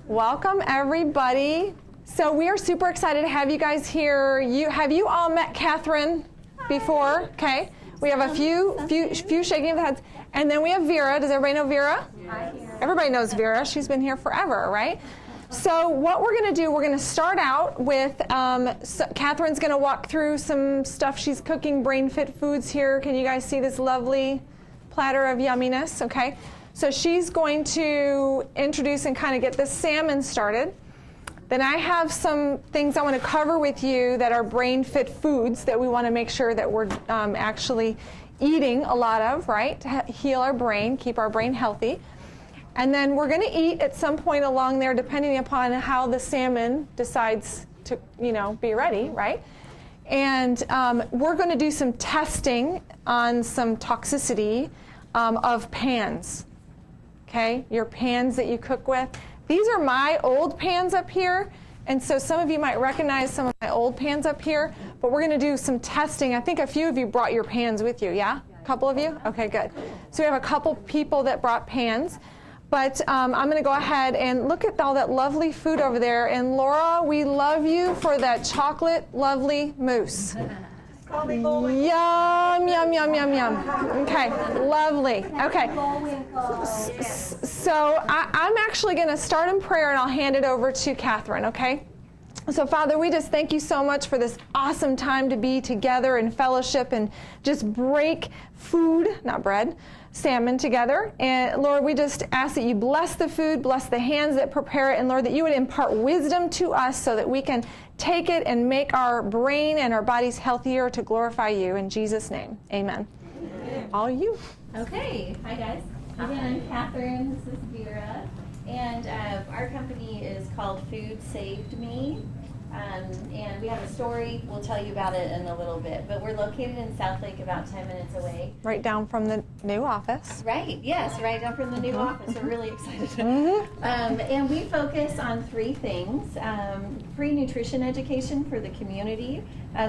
Welcome, everybody. So we are super excited to have you guys here. Have you all met Catherine before? Okay. We have a few shaking of the heads. And then we have Vera. Does everybody know Vera? Everybody knows Vera. She's been here forever, right? So what we're going to do, we're going to start out with, Catherine's going to walk through some stuff she's cooking, brain fit foods here. Can you guys see this lovely platter of yumminess? Okay. So she's going to introduce and kind of get the salmon started. Then I have some things I want to cover with you that are brain fit foods that we want to make sure that we're actually eating a lot of, right? To heal our brain, keep our brain healthy. And then we're going to eat at some point along there, depending upon how the salmon decides to, be ready, right? And we're going to do some testing on some toxicity of pans. Okay, your pans that you cook with. These are my old pans up here, and so some of you might recognize some of my old pans up here, but we're going to do some testing. I think a few of you brought your pans with you, yeah? A couple of you? Okay, good. So we have a couple people that brought pans, but I'm going to go ahead and look at all that lovely food over there, and Laura, we love you for that chocolate lovely mousse. Yum, yum, yum, yum, yum. Okay, lovely. Okay, so I'm actually going to start in prayer and I'll hand it over to Catherine, okay? So Father, we just thank you so much for this awesome time to be together in fellowship and just break food, not bread, salmon together. And Lord, we just ask that you bless the food, bless the hands that prepare it, and Lord, that you would impart wisdom to us so that we can take it and make our brain and our bodies healthier to glorify you. In Jesus' name, amen. All you. Okay. Hi, guys. Again, I'm Catherine. This is Vera. And our company is called Food Saved Me. And we have a story. We'll tell you about it in a little bit. But we're located in Southlake, about 10 minutes away. Right down from the new office. Right. Yes, right down from the new office. We're really excited. And we focus on three things. Free nutrition education for the community.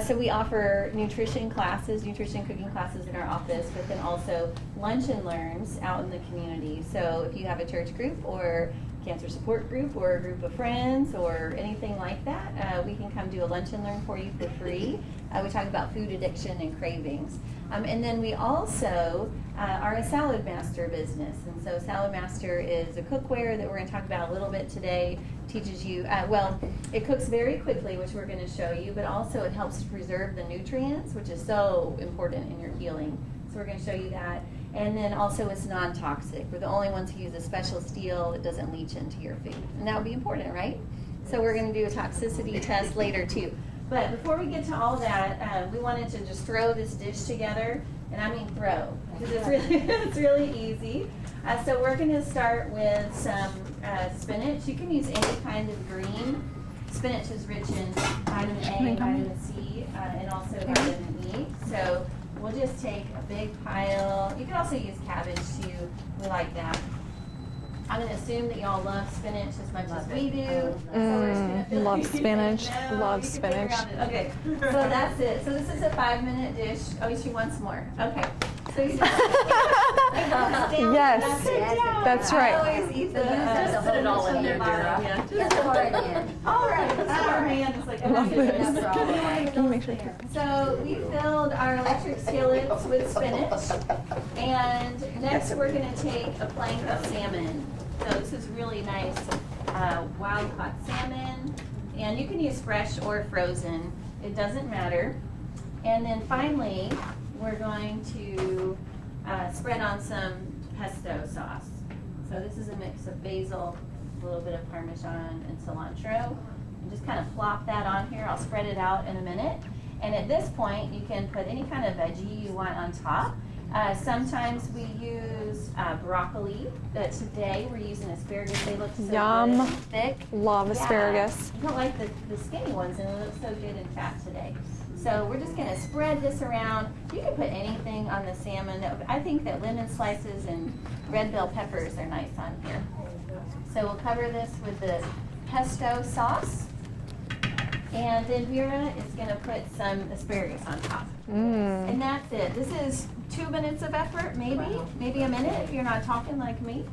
So we offer nutrition classes, nutrition cooking classes in our office, but then also lunch and learns out in the community. So if you have a church group or cancer support group or a group of friends or anything like that, we can come do a lunch and learn for you for free. We talk about food addiction and cravings. And then we also are a Salad Master business. And so Salad Master is a cookware that we're going to talk about a little bit today. Teaches you, it cooks very quickly, which we're going to show you, but also it helps to preserve the nutrients, which is so important in your healing. So we're going to show you that. And then also it's non-toxic. We're the only ones who use a special steel that doesn't leach into your food. And that would be important, right? So we're going to do a toxicity test later too. But before we get to all that, we wanted to just throw this dish together. And I mean throw, because it's really easy. So we're going to start with some spinach. You can use any kind of green. Spinach is rich in vitamin A, vitamin C, and also vitamin E. So we'll just take a big pile. You can also use cabbage too. We like that. I'm going to assume that y'all love spinach as much as we do. Love spinach. Love spinach. Okay, so that's it. So this is a 5-minute dish. Oh, she wants more. Okay. So you just yes, that's right. I always eat just put it all in there, Vera. Yeah, just pour it in. All right. Our hand is like, love this. Can you make sure? So we filled our electric skillets with spinach, and next we're going to take a plank of salmon. So this is really nice wild caught salmon, and you can use fresh or frozen. It doesn't matter. And then finally, we're going to spread on some pesto sauce. So this is a mix of basil, a little bit of Parmesan, and cilantro. And just kind of flop that on here. I'll spread it out in a minute. And at this point, you can put any kind of veggie you want on top. Sometimes we use broccoli, but today we're using asparagus. They look so Yum. good and thick. Love asparagus. I don't like the skinny ones, and they look so good and fat today. So we're just going to spread this around. You can put anything on the salmon. I think that lemon slices and red bell peppers are nice on here. So we'll cover this with the pesto sauce. And then Vera is going to put some asparagus on top. And that's it. This is 2 minutes of effort, maybe a minute if you're not talking like me.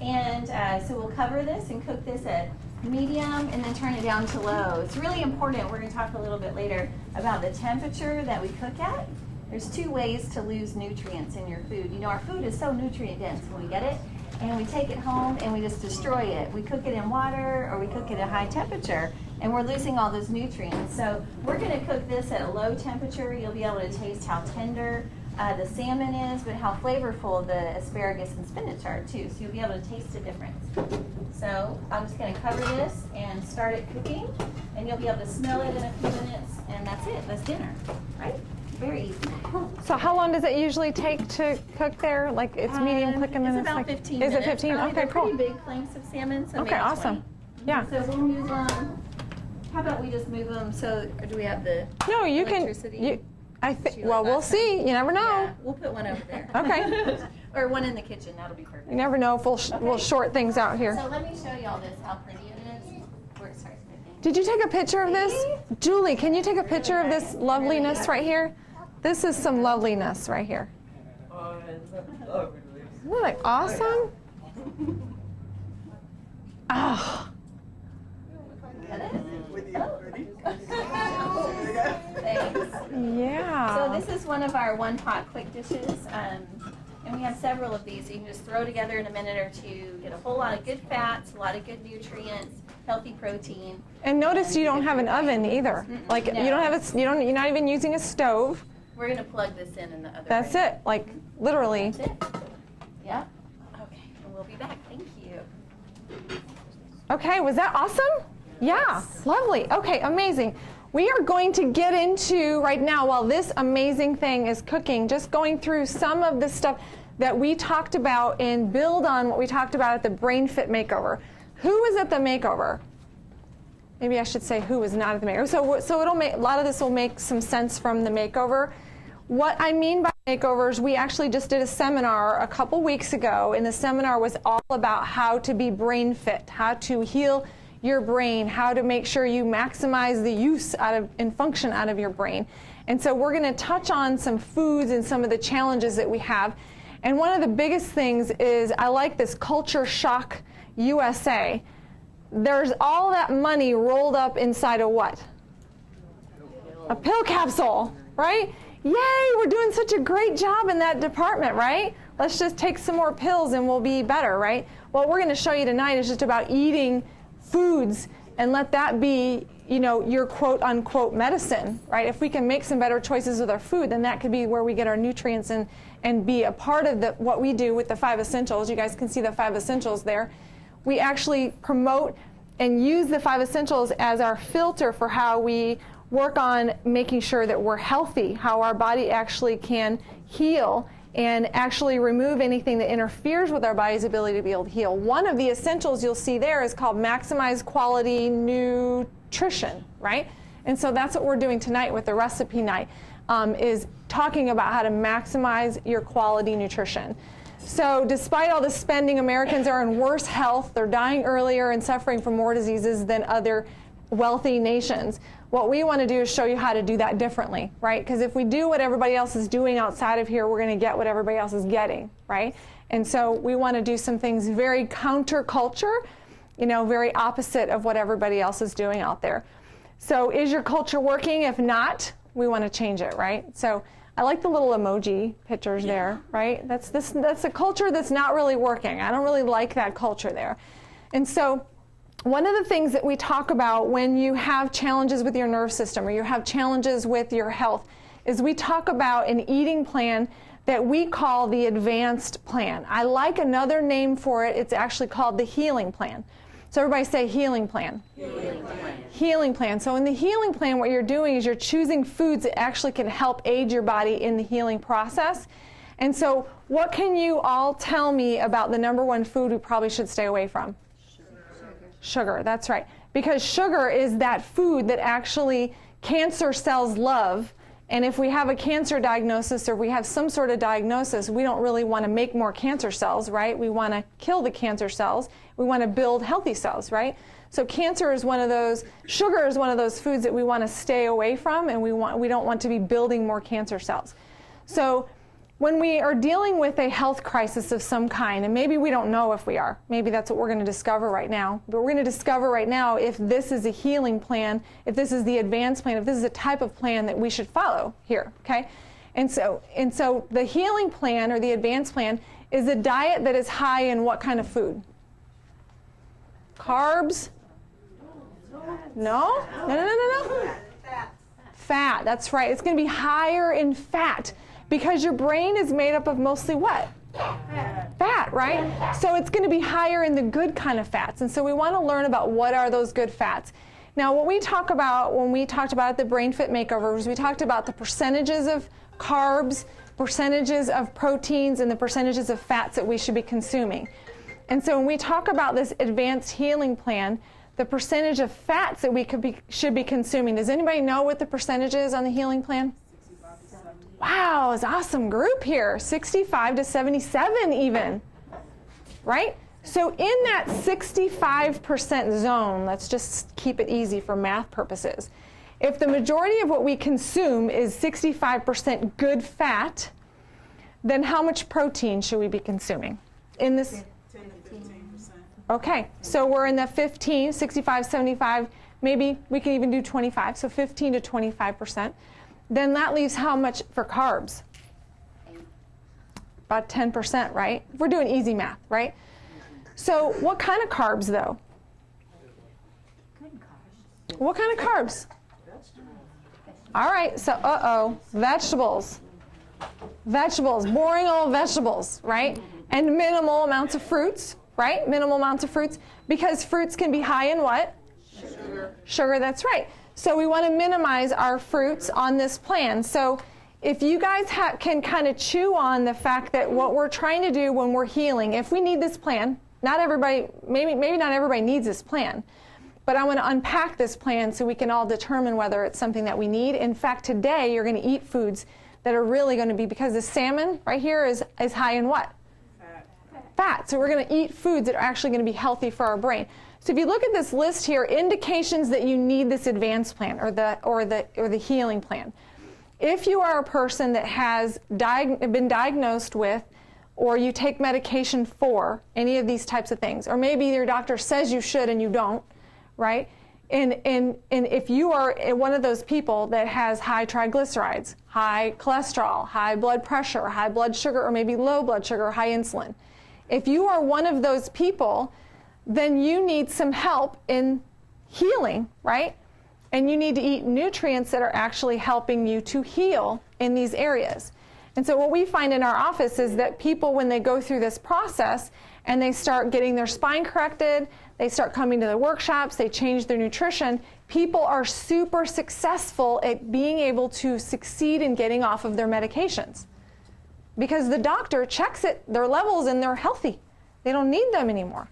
And so we'll cover this and cook this at medium and then turn it down to low. It's really important. We're going to talk a little bit later about the temperature that we cook at. There's 2 ways to lose nutrients in your food. You know, our food is so nutrient dense when we get it, and we take it home and we just destroy it. We cook it in water or we cook it at high temperature, and we're losing all those nutrients. So we're going to cook this at a low temperature. You'll be able to taste how tender the salmon is, but how flavorful the asparagus and spinach are too. So you'll be able to taste the difference. So I'm just going to cover this and start it cooking, and you'll be able to smell it in a few minutes, and that's it. That's dinner, right? Very easy. So how long does it usually take to cook there? Like it's medium cook and then it's about like 15 Is minutes. it 15? Probably. Okay, They're cool. pretty big planks of salmon, so Okay, maybe awesome. 20. Yeah. So we'll move how about we just move them, so or do we have the No, you can. electricity? Well, we'll see. You never know. Yeah, we'll put one over there. Okay. Or one in the kitchen, that'll be perfect. You never know if we'll short things out here. So let me show you all this, how pretty it is, where it starts cooking. Did you take a picture of this? Julie, can you take a picture of this loveliness right here? This is some loveliness right here. Isn't that awesome? Oh. Thanks. Yeah. So this is one of our one-pot quick dishes, and we have several of these. You can just throw together in a minute or two, get a whole lot of good fats, a lot of good nutrients, healthy protein. And notice you don't have an oven either. Like No. you don't have you're not even using a stove. We're gonna plug this in the other. That's room. it. Like literally. That's it. Yep. Okay, and we'll be back. Thank you. Okay, was that awesome? Yeah, lovely. Okay, amazing. We are going to get into right now, while this amazing thing is cooking, just going through some of the stuff that we talked about and build on what we talked about at the Brain Fit Makeover. Who was at the makeover? Maybe I should say who was not at the makeover. So it'll make a lot of this will make some sense from the makeover. What I mean by makeovers, we actually just did a seminar a couple weeks ago, and the seminar was all about how to be brain fit, how to heal your brain, how to make sure you maximize the use out of and function out of your brain. And so we're going to touch on some foods and some of the challenges that we have. And one of the biggest things is I like this Culture Shock USA. There's all that money rolled up inside of what? A pill capsule, right? Yay, we're doing such a great job in that department, right? Let's just take some more pills and we'll be better, right? What we're going to show you tonight is just about eating foods and let that be, you know, your quote unquote medicine, right? If we can make some better choices with our food, then that could be where we get our nutrients and be a part of what we do with the 5 essentials. You guys can see the 5 essentials there. We actually promote and use the 5 essentials as our filter for how we work on making sure that we're healthy, how our body actually can heal and actually remove anything that interferes with our body's ability to be able to heal. One of the essentials you'll see there is called Maximize Quality Nutrition, right? And so that's what we're doing tonight with the recipe night, is talking about how to maximize your quality nutrition. So despite all the spending, Americans are in worse health. They're dying earlier and suffering from more diseases than other wealthy nations. What we want to do is show you how to do that differently, right? Because if we do what everybody else is doing outside of here, we're going to get what everybody else is getting, right? And so we want to do some things very counterculture, you know, very opposite of what everybody else is doing out there. So is your culture working? If not, we want to change it, right? So I like the little emoji pictures there, right? That's a culture that's not really working. I don't really like that culture there. And so one of the things that we talk about when you have challenges with your nerve system or you have challenges with your health is we talk about an eating plan that we call the advanced plan. I like another name for it. It's actually called the healing plan. So everybody say healing plan. Healing plan. Healing plan. So in the healing plan, what you're doing is you're choosing foods that actually can help aid your body in the healing process. And so what can you all tell me about the number one food we probably should stay away from? Sugar, that's right. Because sugar is that food that actually cancer cells love. And if we have a cancer diagnosis or we have some sort of diagnosis, we don't really want to make more cancer cells, right? We want to kill the cancer cells. We want to build healthy cells, right? So cancer is one of those, sugar is one of those foods that we want to stay away from, and we don't want to be building more cancer cells. So when we are dealing with a health crisis of some kind, and maybe we don't know if we are, maybe that's what we're going to discover right now, but we're going to discover right now if this is a healing plan, if this is the advanced plan, if this is a type of plan that we should follow here, okay? And so the healing plan or the advanced plan is a diet that is high in what kind of food? Carbs? No? No. Fat, that's right. It's going to be higher in fat because your brain is made up of mostly what? Fat, right? So it's going to be higher in the good kind of fats. And so we want to learn about what are those good fats. Now, what we talk about when we talked about the Brain Fit Makeovers, we talked about the percentages of carbs, percentages of proteins, and the percentages of fats that we should be consuming. And so when we talk about this advanced healing plan, the percentage of fats that we should be consuming, does anybody know what the percentage is on the healing plan? Wow, it's an awesome group here. 65 to 77 even, right? So in that 65% zone, let's just keep it easy for math purposes. If the majority of what we consume is 65% good fat, then how much protein should we be consuming in this? 10 to 15%. Okay, so we're in the 15, 65, 75, maybe we can even do 25, so 15 to 25%. Then that leaves how much for carbs? About 10%, right? We're doing easy math, right? So what kind of carbs, though? What kind of carbs? All right, so vegetables. Vegetables, boring old vegetables, right? And minimal amounts of fruits, right? Minimal amounts of fruits, because fruits can be high in what? Sugar, that's right. So we want to minimize our fruits on this plan. So if you guys can kind of chew on the fact that what we're trying to do when we're healing, if we need this plan, not everybody, maybe not everybody needs this plan, but I want to unpack this plan so we can all determine whether it's something that we need. In fact, today you're going to eat foods that are really going to be, because the salmon right here is high in what? Fat. So we're going to eat foods that are actually going to be healthy for our brain. So if you look at this list here, indications that you need this advanced plan or the healing plan. If you are a person that has been diagnosed with, or you take medication for any of these types of things, or maybe your doctor says you should and you don't, right? And if you are one of those people that has high triglycerides, high cholesterol, high blood pressure, high blood sugar, or maybe low blood sugar, or high insulin, if you are one of those people, then you need some help in healing, right? And you need to eat nutrients that are actually helping you to heal in these areas. And so what we find in our office is that people, when they go through this process and they start getting their spine corrected, they start coming to the workshops, they change their nutrition, people are super successful at being able to succeed in getting off of their medications. Because the doctor checks their levels, and they're healthy. They don't need them anymore.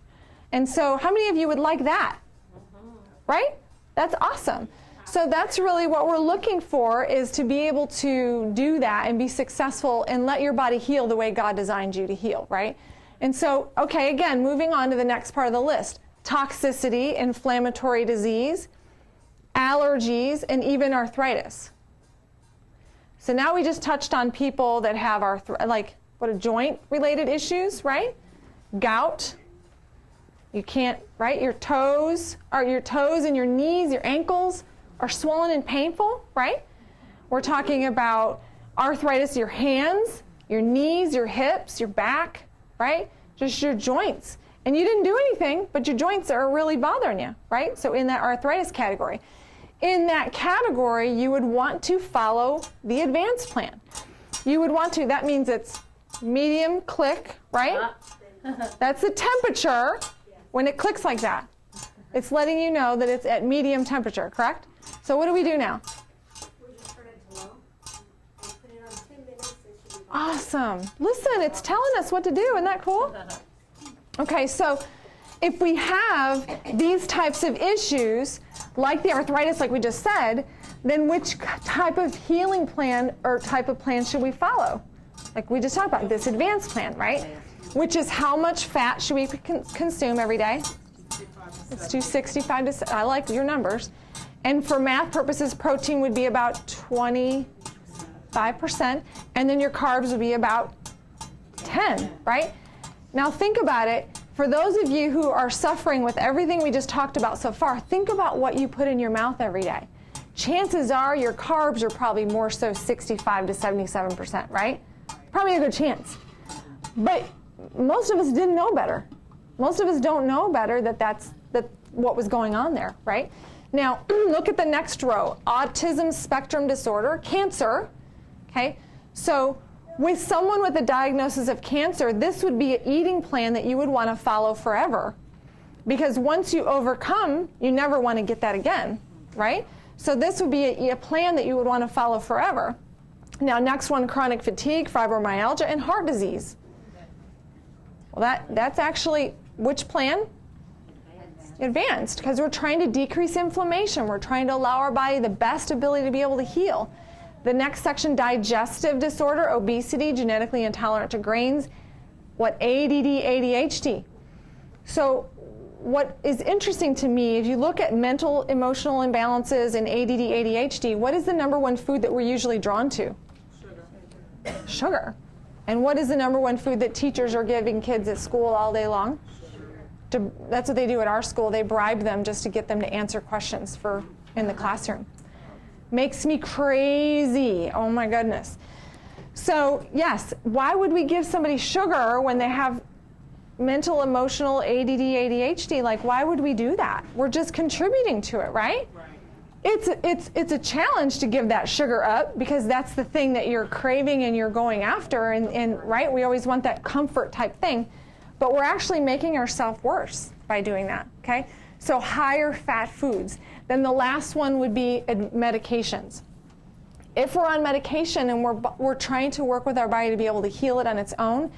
And so how many of you would like that? Right? That's awesome. So that's really what we're looking for, is to be able to do that and be successful and let your body heal the way God designed you to heal, right? And so, okay, again, moving on to the next part of the list. Toxicity, inflammatory disease, allergies, and even arthritis. So now we just touched on people that have joint-related issues, right? Gout. You can't, right? Your toes and your knees, your ankles are swollen and painful, right? We're talking about arthritis, your hands, your knees, your hips, your back, right? Just your joints. And you didn't do anything, but your joints are really bothering you, right? So in that arthritis category. In that category, you would want to follow the advanced plan. You would want to, that means it's medium click, right? That's the temperature when it clicks like that. It's letting you know that it's at medium temperature, correct? So what do we do now? We just turn it to low and put it on 10 minutes. And she'll be Awesome. Listen, it's telling us what to do. Isn't that cool? Okay, so if we have these types of issues, like the arthritis, like we just said, then which type of healing plan or type of plan should we follow? Like we just talked about, this advanced plan, right? Which is how much fat should we consume every day? Let's do 65 to, I like your numbers. And for math purposes, protein would be about 25%. And and then your carbs would be about 10, right? Now think about it. For those of you who are suffering with everything we just talked about so far, think about what you put in your mouth every day. Chances are your carbs are probably more so 65 to 77%, right? Probably a good chance. But most of us didn't know better. Most of us don't know better that that's what was going on there, right? Now, look at the next row. Autism spectrum disorder, cancer, okay? So with someone with a diagnosis of cancer, this would be an eating plan that you would want to follow forever. Because once you overcome, you never want to get that again, right? So this would be a plan that you would want to follow forever. Now, next one, chronic fatigue, fibromyalgia, and heart disease. Well, that's actually which plan? Advanced, because we're trying to decrease inflammation. We're trying to allow our body the best ability to be able to heal. The next section, digestive disorder, obesity, genetically intolerant to grains, ADD, ADHD. So what is interesting to me, if you look at mental, emotional imbalances in ADD, ADHD, what is the number one food that we're usually drawn to? Sugar. And what is the number one food that teachers are giving kids at school all day long? That's what they do at our school. They bribe them just to get them to answer questions in the classroom. Makes me crazy. Oh my goodness. So yes, why would we give somebody sugar when they have mental, emotional, ADD, ADHD? Like, why would we do that? We're just contributing to it, right? It's a challenge to give that sugar up because that's the thing that you're craving and you're going after, and right? We always want that comfort type thing. But we're actually making ourselves worse by doing that, okay? So higher fat foods. Then the last one would be medications. If we're on medication and we're trying to work with our body to be able to heal it on its own,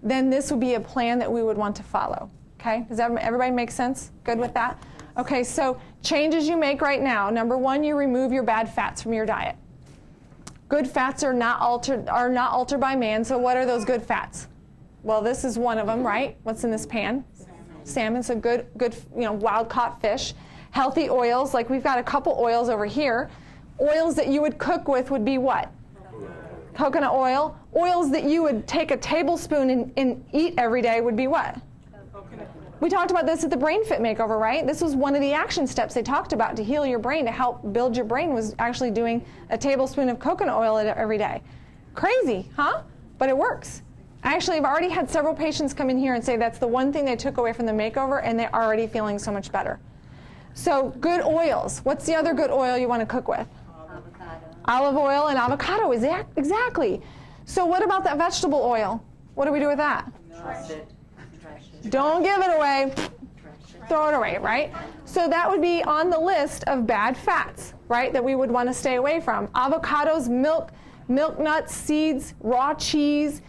then this would be a plan that we would want to follow, okay? Does everybody make sense? Good with that? Okay, so changes you make right now. Number one, you remove your bad fats from your diet. Good fats are not altered by man, so what are those good fats? Well, this is one of them, right? What's in this pan? Salmon, so good, wild-caught fish. Healthy oils, like we've got a couple oils over here. Oils that you would cook with would be what? Coconut oil. Oils that you would take a tablespoon and eat every day would be what? We talked about this at the Brain Fit Makeover, right? This was one of the action steps they talked about to heal your brain, to help build your brain, was actually doing a tablespoon of coconut oil every day. Crazy, huh? But it works. Actually, I've already had several patients come in here and say that's the one thing they took away from the makeover, and they're already feeling so much better. So good oils. What's the other good oil you want to cook with? Avocado. Olive oil and avocado, exactly. So what about that vegetable oil? What do we do with that? Trash it. Don't give it away. Throw it away, right? So that would be on the list of bad fats, right, that we would want to stay away from. Avocados, milk nuts, seeds, raw cheese.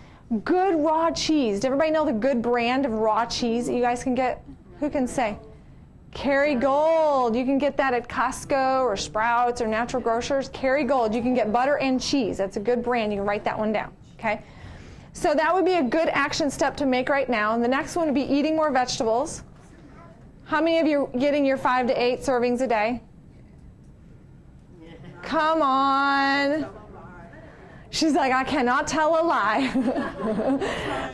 Good raw cheese. Does everybody know the good brand of raw cheese that you guys can get? Who can say? Kerrygold. You can get that at Costco or Sprouts or Natural Grocers. Kerrygold. You can get butter and cheese. That's a good brand. You can write that one down. Okay? So that would be a good action step to make right now. And the next one would be eating more vegetables. How many of you are getting your 5 to 8 servings a day? Come on. She's like, I cannot tell a lie.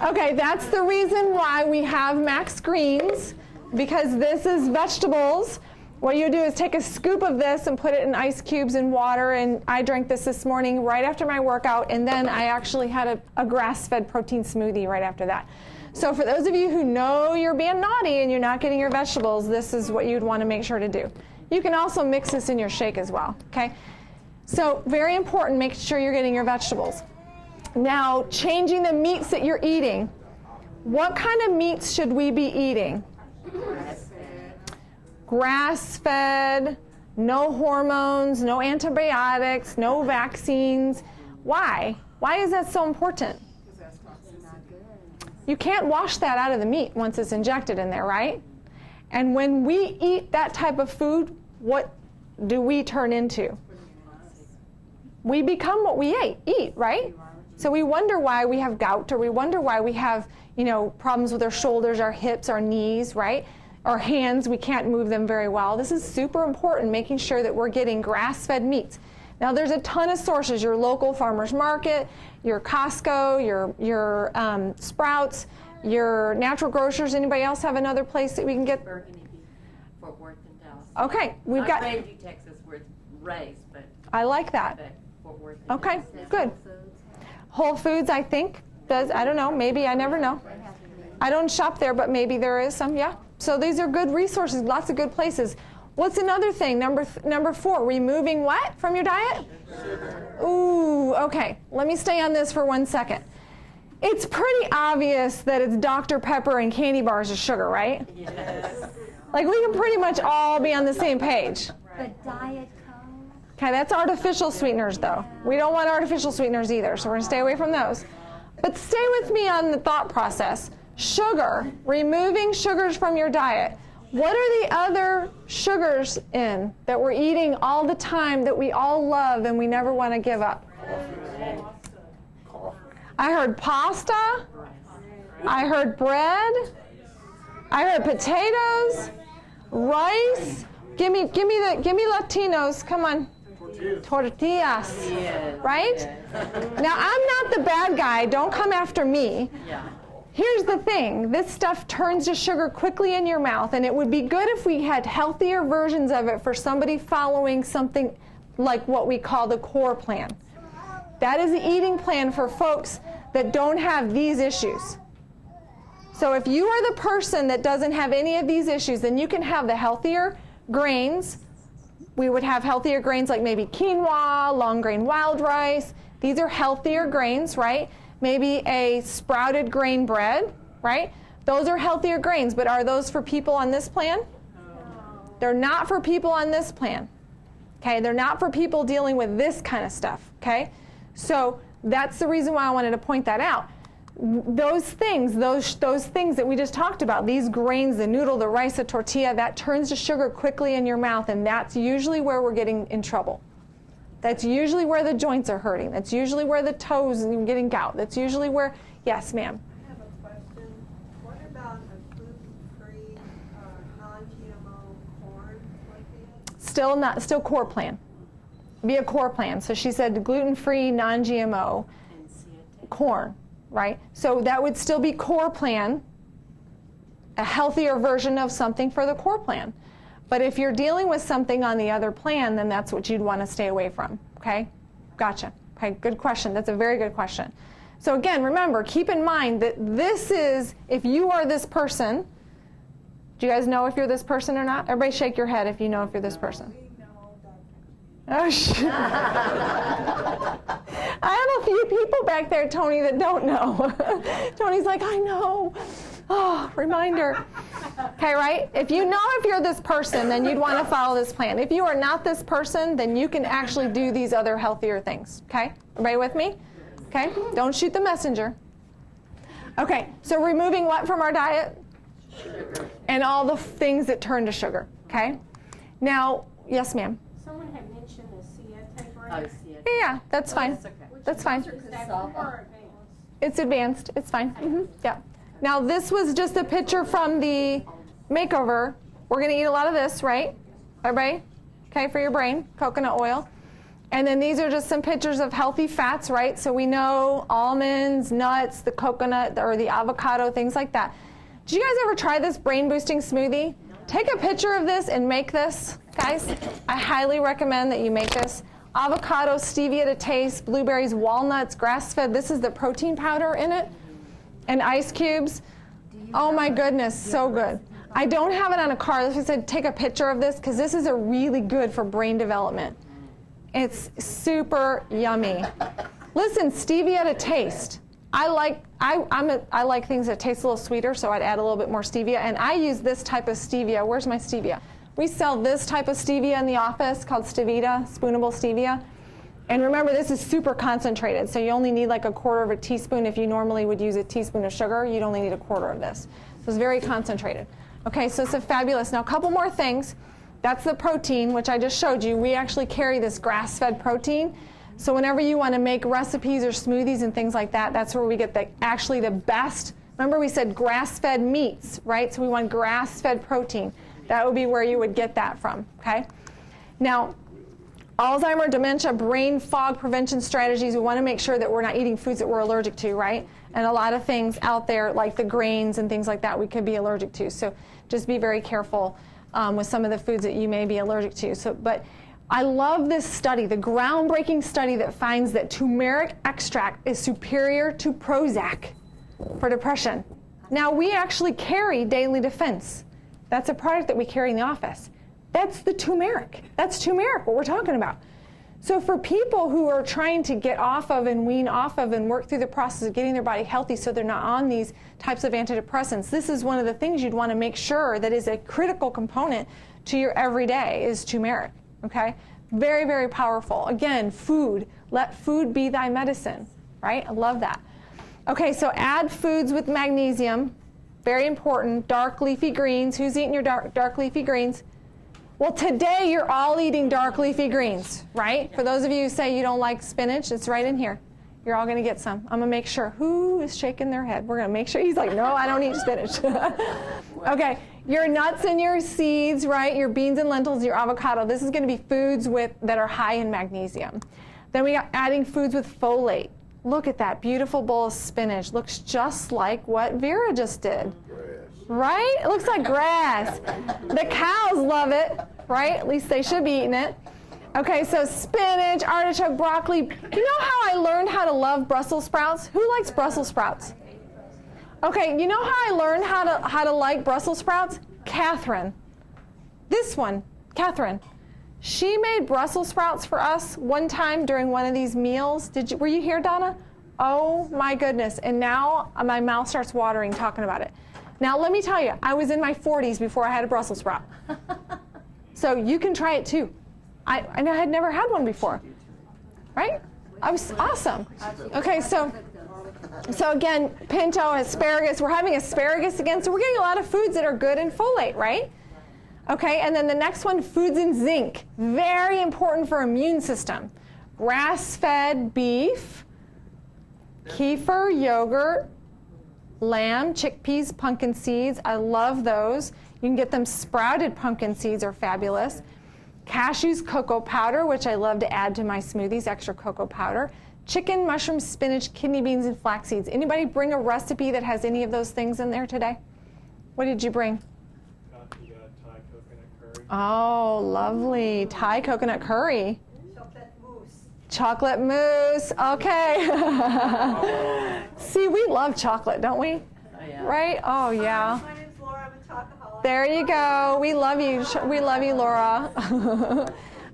Okay, that's the reason why we have max greens, because this is vegetables. What you do is take a scoop of this and put it in ice cubes and water, and I drank this morning right after my workout, and then I actually had a grass-fed protein smoothie right after that. So for those of you who know you're being naughty and you're not getting your vegetables, this is what you'd want to make sure to do. You can also mix this in your shake as well, okay? So very important, make sure you're getting your vegetables. Now, changing the meats that you're eating. What kind of meats should we be eating? Grass-fed, no hormones, no antibiotics, no vaccines. Why? Why is that so important? You can't wash that out of the meat once it's injected in there, right? And when we eat that type of food, what do we turn into? We become what we eat, right? So we wonder why we have gout, or we wonder why we have, problems with our shoulders, our hips, our knees, right? Our hands, we can't move them very well. This is super important, making sure that we're getting grass-fed meats. Now there's a ton of sources, your local farmer's market, your Costco, your Sprouts, your natural grocers. Anybody else have another place that we can get? Burgundy Beef, Fort Worth, and Dallas. Okay, we've Not got. Blvd, Texas, where it's raised, but I like that. Fort Worth. And Okay, Dallas. good. Whole Foods, I think, does. I don't know. Maybe, I never know. I don't shop there, but maybe there is some. Yeah. So these are good resources. Lots of good places. What's another thing? Number 4. Removing what from your diet? Ooh. Okay. Let me stay on this for 1 second. It's pretty obvious that it's Dr. Pepper and candy bars is sugar, right? Yes. Like we can pretty much all be on the same page. The Diet Coke. Okay, that's artificial sweeteners though. We don't want artificial sweeteners either, so we're gonna stay away from those. But stay with me on the thought process. Sugar, removing sugars from your diet. What are the other sugars in that we're eating all the time that we all love and we never want to give up? I heard pasta. I heard bread. I heard potatoes, rice. Give me Latinos. Come on. Tortillas. Yes. Right? Now I'm not the bad guy. Don't come after me. Yeah. Here's the thing. This stuff turns to sugar quickly in your mouth, and it would be good if we had healthier versions of it for somebody following something like what we call the core plan. That is the eating plan for folks that don't have these issues. So if you are the person that doesn't have any of these issues, then you can have the healthier grains. We would have healthier grains like maybe quinoa, long grain wild rice. These are healthier grains, right? Maybe a sprouted grain bread, right? Those are healthier grains, but are those for people on this plan? No. They're not for people on this plan. Okay, they're not for people dealing with this kind of stuff, okay? So that's the reason why I wanted to point that out. Those things that we just talked about, these grains, the noodle, the rice, the tortilla, that turns to sugar quickly in your mouth, and that's usually where we're getting in trouble. That's usually where the joints are hurting. That's usually where the toes and you're getting gout. That's usually where, yes, ma'am. I have a question. What about a gluten-free, non-GMO corn tortilla? Still core plan. Be a core plan. So she said gluten-free, non-GMO And see it. corn, right? So that would still be core plan, a healthier version of something for the core plan. But if you're dealing with something on the other plan, then that's what you'd want to stay away from, okay? Gotcha. Okay, good question. That's a very good question. So again, remember, keep in mind that this is, if you are this person, do you guys know if you're this person or not? Everybody shake your head if you know if you're this person. Oh, shit. I have a few people back there, Tony, that don't know. Tony's like, I know. Oh, reminder. Okay, right? If you know if you're this person, then you'd want to follow this plan. If you are not this person, then you can actually do these other healthier things. Okay? Everybody with me? Okay? Don't shoot the messenger. Okay, so removing what from our diet? Sugar. And all the things that turn to sugar. Okay? Now, yes, ma'am. Someone had mentioned the siete Oh, bread. see it. Yeah, that's fine. That's okay. That's fine. Is that more advanced? It's advanced. It's fine. Yeah. Now, this was just a picture from the makeover. We're going to eat a lot of this, right? Everybody? Okay, for your brain, coconut oil. And then these are just some pictures of healthy fats, right? So we know almonds, nuts, the coconut, or the avocado, things like that. Did you guys ever try this brain boosting smoothie? Take a picture of this and make this, guys. I highly recommend that you make this. Avocado, stevia to taste, blueberries, walnuts, grass-fed. This is the protein powder in it. And ice cubes. Oh my goodness, so good. I don't have it on a card. As I said, take a picture of this because this is a really good for brain development. It's super yummy. Listen, stevia to taste. I like things that taste a little sweeter, so I'd add a little bit more stevia. And I use this type of stevia. Where's my stevia? We sell this type of stevia in the office called Stevita, spoonable stevia. And remember, this is super concentrated, so you only need like 1/4 of a teaspoon. If you normally would use a teaspoon of sugar, you'd only need 1/4 of this. So it's very concentrated. Okay, so it's a fabulous. Now, a couple more things. That's the protein, which I just showed you. We actually carry this grass-fed protein. So whenever you want to make recipes or smoothies and things like that, that's where we get actually the best. Remember we said grass-fed meats, right? So we want grass-fed protein. That would be where you would get that from, okay? Now, Alzheimer, dementia, brain fog prevention strategies. We want to make sure that we're not eating foods that we're allergic to, right? And a lot of things out there, like the grains and things like that, we could be allergic to. So just be very careful with some of the foods that you may be allergic to. But I love this study, the groundbreaking study that finds that turmeric extract is superior to Prozac for depression. Now, we actually carry Daily Defense. That's a product that we carry in the office. That's the turmeric. That's turmeric, what we're talking about. So for people who are trying to get off of and wean off of and work through the process of getting their body healthy so they're not on these types of antidepressants, this is one of the things you'd want to make sure that is a critical component to your everyday is turmeric, okay? Very, very powerful. Again, food. Let food be thy medicine, right? I love that. Okay, so add foods with magnesium. Very important. Dark leafy greens. Who's eating your dark leafy greens? Well, today you're all eating dark leafy greens, right? For those of you who say you don't like spinach, it's right in here. You're all going to get some. I'm going to make sure. Who is shaking their head? We're going to make sure. He's like, no, I don't eat spinach. Okay, your nuts and your seeds, right? Your beans and lentils, your avocado. This is going to be foods that are high in magnesium. Then we got adding foods with folate. Look at that beautiful bowl of spinach. Looks just like what Vera just did. Right? It looks like grass. The cows love it, right? At least they should be eating it. Okay, so spinach, artichoke, broccoli. You know how I learned how to love Brussels sprouts? Who likes Brussels sprouts? Okay, you know how I learned how to like Brussels sprouts? Catherine. This one, Catherine. She made Brussels sprouts for us one time during one of these meals. Were you here, Donna? Oh my goodness. And now my mouth starts watering talking about it. Now, let me tell you, I was in my 40s before I had a Brussels sprout. So you can try it too. I had never had one before, right? I was awesome. Okay, so again, pinto, asparagus. We're having asparagus again, so we're getting a lot of foods that are good in folate, right? Okay, and then the next one, foods in zinc. Very important for immune system. Grass-fed beef, kefir, yogurt, lamb, chickpeas, pumpkin seeds. I love those. You can get them sprouted pumpkin seeds are fabulous. Cashews, cocoa powder, which I love to add to my smoothies, extra cocoa powder. Chicken, mushrooms, spinach, kidney beans, and flax seeds. Anybody bring a recipe that has any of those things in there today? What did you bring? Thai coconut curry. Oh, lovely. Thai coconut curry. Chocolate mousse. Chocolate mousse. Okay. See, we love chocolate, don't we? Right? Oh, yeah. My name's Laura. I'm a chocoholic. There you go. We love you. We love you, Laura.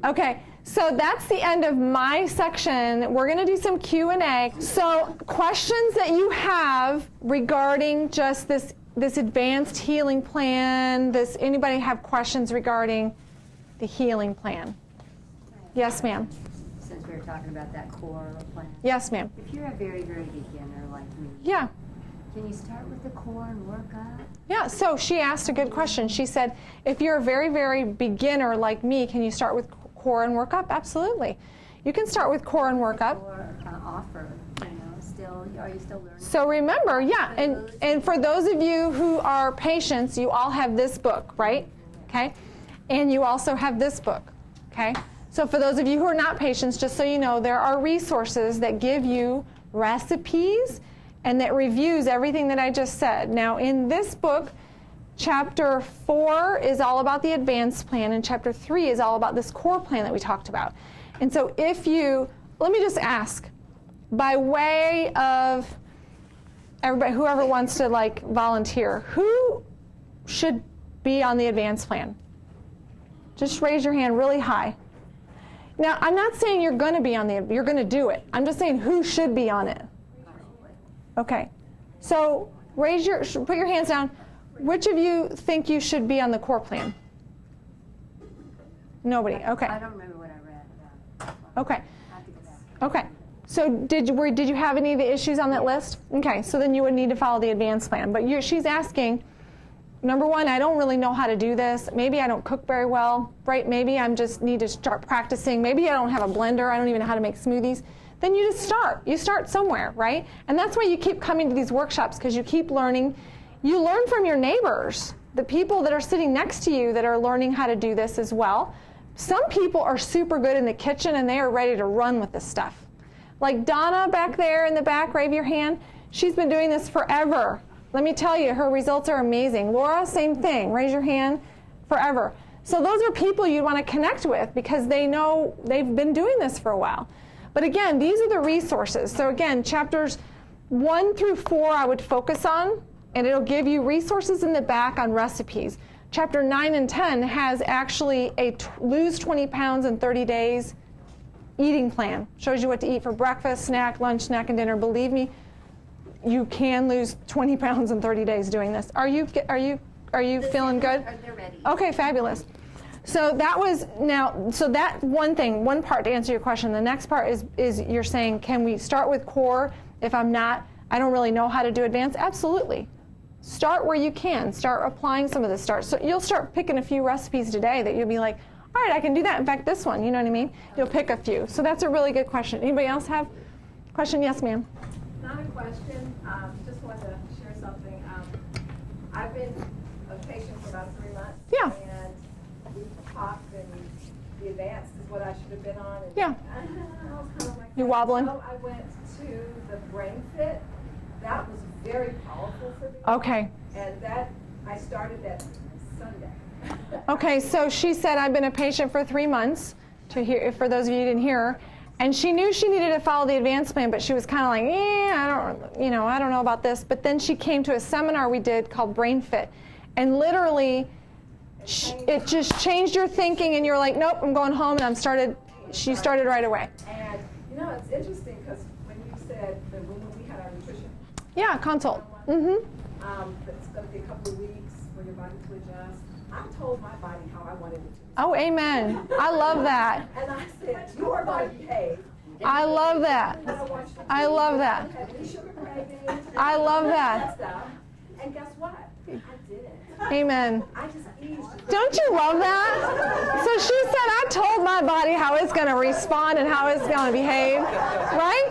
Okay. So that's the end of my section. We're going to do some Q&A. So questions that you have regarding just this advanced healing plan, anybody have questions regarding the healing plan? Yes, ma'am. Since we were talking about that core plan. Yes, ma'am. If you're a very, very beginner like me, Yeah. can you start with the core and work up? Yeah, so she asked a good question. She said, if you're a very, very beginner like me, can you start with core and work up? Absolutely. You can start with core and work up. Or offer, are you still learning? So remember, yeah, and for those of you who are patients, you all have this book, right? Okay? And you also have this book, okay? So for those of you who are not patients, just so you know, there are resources that give you recipes and that reviews everything that I just said. Now, in this book, Chapter 4 is all about the advanced plan, and Chapter 3 is all about this core plan that we talked about. And so let me just ask, by way of everybody, whoever wants to volunteer, who should be on the advanced plan? Just raise your hand really high. Now, I'm not saying you're going to do it. I'm just saying who should be on it. Okay. So put your hands down. Which of you think you should be on the core plan? Nobody. Okay. I don't remember what I read about it. Okay. I have to go back. Okay. So did you have any of the issues on that list? Okay. So then you would need to follow the advanced plan. But she's asking, number one, I don't really know how to do this. Maybe I don't cook very well, right? Maybe I just need to start practicing. Maybe I don't have a blender. I don't even know how to make smoothies. Then you just start. You start somewhere, right? And that's why you keep coming to these workshops, because you keep learning. You learn from your neighbors, the people that are sitting next to you that are learning how to do this as well. Some people are super good in the kitchen and they are ready to run with this stuff. Like Donna back there in the back, raise your hand. She's been doing this forever. Let me tell you, her results are amazing. Laura, same thing. Raise your hand. Forever. So those are people you want to connect with because they know they've been doing this for a while. But again, these are the resources. So again, chapters 1 through 4 I would focus on, and it'll give you resources in the back on recipes. Chapter 9 and 10 has actually a lose 20 pounds in 30 days eating plan. Shows you what to eat for breakfast, snack, lunch, snack, and dinner. Believe me, you can lose 20 pounds in 30 days doing this. Are you feeling good? They're ready. Okay, fabulous. So that was so that one thing, one part to answer your question. The next part is you're saying, can we start with core if I don't really know how to do advanced? Absolutely. Start where you can. Start applying some of this. So you'll start picking a few recipes today that you'll be like, all right, I can do that. In fact, this one, you know what I mean? You'll pick a few. So that's a really good question. Anybody else have a question? Yes, ma'am. Not a question, just wanted to share something. I've been a patient for about 3 months. Yeah. And we've talked, and the advanced is what I should have been on. And Yeah. I was kind of like, You wobbling? So I went to the Brain Fit. That was very powerful for me. Okay. And I started that Sunday. Okay, so she said, I've been a patient for 3 months, for those of you who didn't hear her, and she knew she needed to follow the advanced plan, but she was kind of like, I don't know about this. But then she came to a seminar we did called Brain Fit, and literally, it just changed your thinking, and you're like, nope, I'm going home, and she started right away. And, it's interesting because when you said that when we had our nutrition, Yeah, consult. Mm-hmm. It's going to be a couple of weeks for your body to adjust. I told my body how I wanted it to. Oh, amen. I love that. And I said, your body behave. I love that. I love that. I love that. And guess what? I did it. Amen. I just eased. Don't you love that? So she said, I told my body how it's going to respond and how it's going to behave. Right?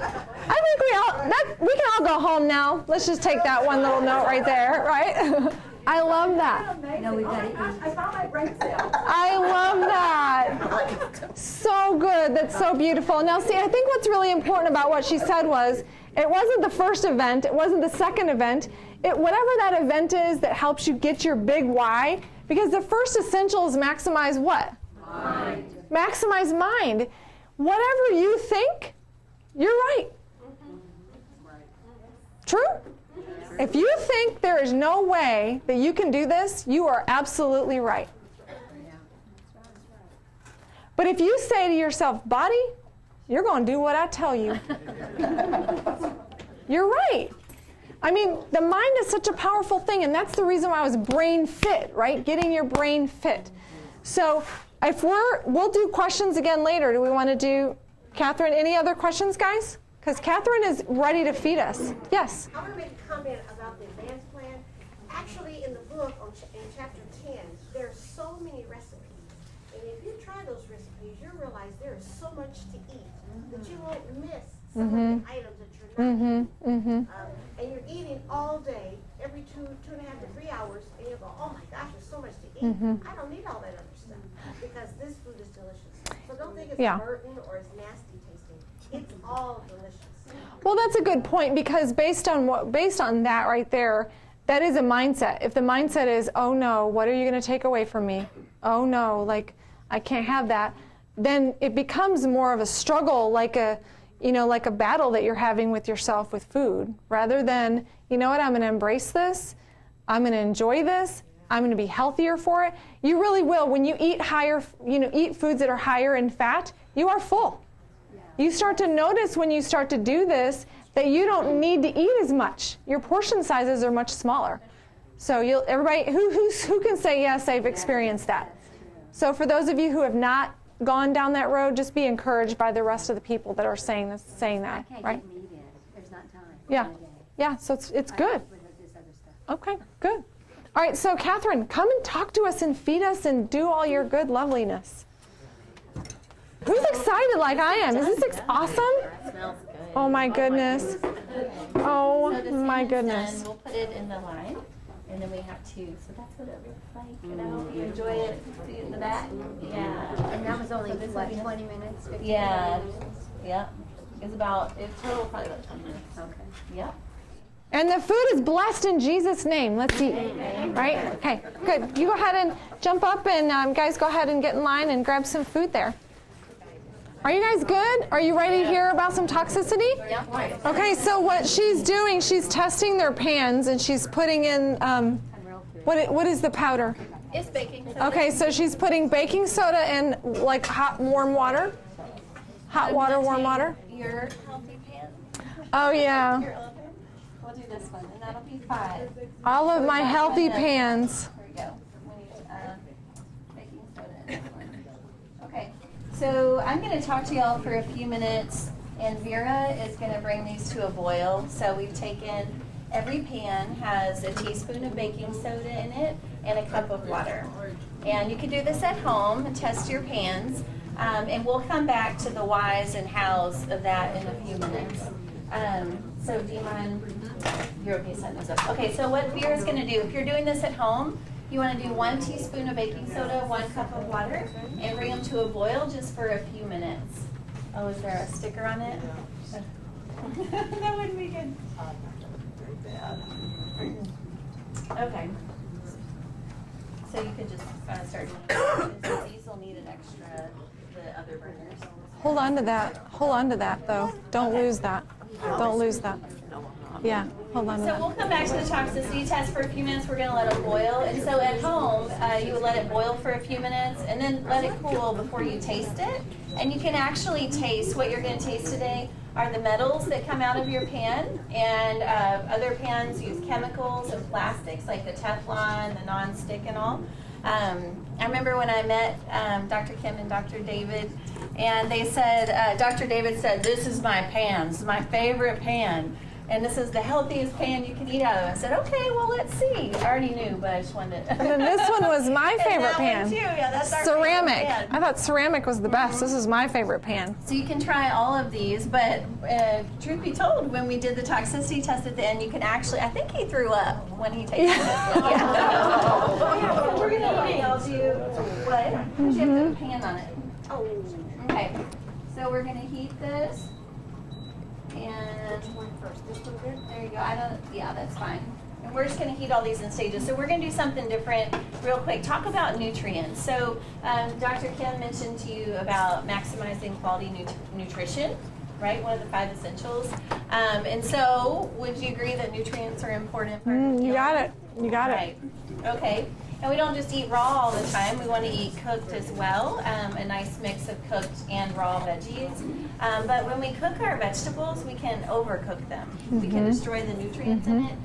I think we can all go home now. Let's just take that one little note right there, right? I love that. No, we've got it. I found my brain cell. I love that. So good. That's so beautiful. Now, see, I think what's really important about what she said was, it wasn't the first event. It wasn't the second event. Whatever that event is that helps you get your big why, because the first essential is maximize what? Mind. Maximize mind. Whatever you think, you're right. True? If you think there is no way that you can do this, you are absolutely right. But if you say to yourself, body, you're going to do what I tell you. You're right. I mean, the mind is such a powerful thing, and that's the reason why I was brain fit, right? Getting your brain fit. So if we'll do questions again later. Do we want to do, Catherine, any other questions, guys? Because Catherine is ready to feed us. Yes? I want to make a comment about the advanced plan. Actually, in the book, in chapter 10, there are so many recipes. And if you try those recipes, you'll realize there is so much to eat that you won't miss some of the items that you're not eating. And you're eating all day, every 2.5 to 3 hours, and you go, oh my gosh, there's so much to eat. I don't need all that other stuff because this food is delicious. So don't think it's a burden or it's nasty tasting. It's all delicious. Well, that's a good point, because based on that right there, that is a mindset. If the mindset is, oh no, what are you going to take away from me? Oh no, like I can't have that. Then it becomes more of a struggle, like a battle that you're having with yourself with food, rather than, you know what, I'm going to embrace this. I'm going to enjoy this. I'm going to be healthier for it. You really will. When you eat eat foods that are higher in fat, you are full. You start to notice when you start to do this that you don't need to eat as much. Your portion sizes are much smaller. So everybody who can say yes, they've experienced that. So for those of you who have not gone down that road, just be encouraged by the rest of the people that are saying that, I can't right? get meat in. There's not time. Yeah. Yeah, so it's good. With this other stuff. Okay, good. All right, so Catherine, come and talk to us and feed us and do all your good loveliness. Who's excited like I am? Is this awesome? Smells good. Oh my goodness. Oh So the my salmon's goodness. done. We'll put it in the line. And then we have 2, so that's what it looks like. And I hope you enjoy it. See it in the back? Yeah. And that was only, So this what, will be- 20 minutes, 15 Yeah. minutes? Yep. It's total probably about 20 minutes. Okay. Yep. And the food is blessed in Jesus' name. Let's eat. Right? Okay, good. You go ahead and jump up, and guys, go ahead and get in line and grab some food there. Are you guys good? Are you ready to hear about some toxicity? Yep. Okay, so what she's doing, she's testing their pans, and she's putting in, what is the powder? It's baking soda. Okay, so she's putting baking soda in like hot, warm water? Hot water, warm water? Your healthy pan. Oh, yeah. Your oven. We'll do this one, and that'll be 5. All of my healthy pans. There we go. We need baking soda in this one. Okay, so I'm going to talk to y'all for a few minutes, and Vera is going to bring these to a boil. So we've taken, every pan has a teaspoon of baking soda in it and a cup of water. And you can do this at home and test your pans. And we'll come back to the whys and hows of that in a few minutes. So do you mind? You're okay setting those up. Okay, so what Vera's going to do, if you're doing this at home, you want to do 1 teaspoon of baking soda, 1 cup of water, and bring them to a boil just for a few minutes. Oh, is there a sticker on it? That wouldn't be good. Okay. So you could just start doing it. These will need an extra, the other burners. Hold on to that. Hold on to that, though. Don't lose that. Don't lose that. Yeah, hold on to So that. we'll come back to the toxicity test for a few minutes. We're going to let it boil. And so at home, you would let it boil for a few minutes and then let it cool before you taste it. And you can actually taste, what you're going to taste today are the metals that come out of your pan. And other pans use chemicals and plastics like the Teflon, the non-stick and all. I remember when I met Dr. Kim and Dr. David, and they said, Dr. David said, "This is my pan. This is my favorite pan. And this is the healthiest pan you can eat out of." I said, "Okay, well, let's see." I already knew, but I just wanted to. And then this one was my And favorite that pan. one too. Yeah, that's our Ceramic. favorite pan. I thought ceramic was the best. This is my favorite pan. So you can try all of these, but truth be told, when we did the toxicity test at the end, you can actually, I think he threw up when he tasted this one. Yeah. So we're going to I'll do what? Because you have to put a pan on it. Oh, Okay. So we're going to heat this. And which one first? This one good? there you go. Yeah, that's fine. And we're just going to heat all these in stages. So we're going to do something different real quick. Talk about nutrients. So Dr. Kim mentioned to you about maximizing quality nutrition, right? One of the 5 essentials. And so would you agree that nutrients are important? You got it. You got it. Right. Okay. And we don't just eat raw all the time. We want to eat cooked as well, a nice mix of cooked and raw veggies. But when we cook our vegetables, we can overcook them. We can destroy the nutrients in it.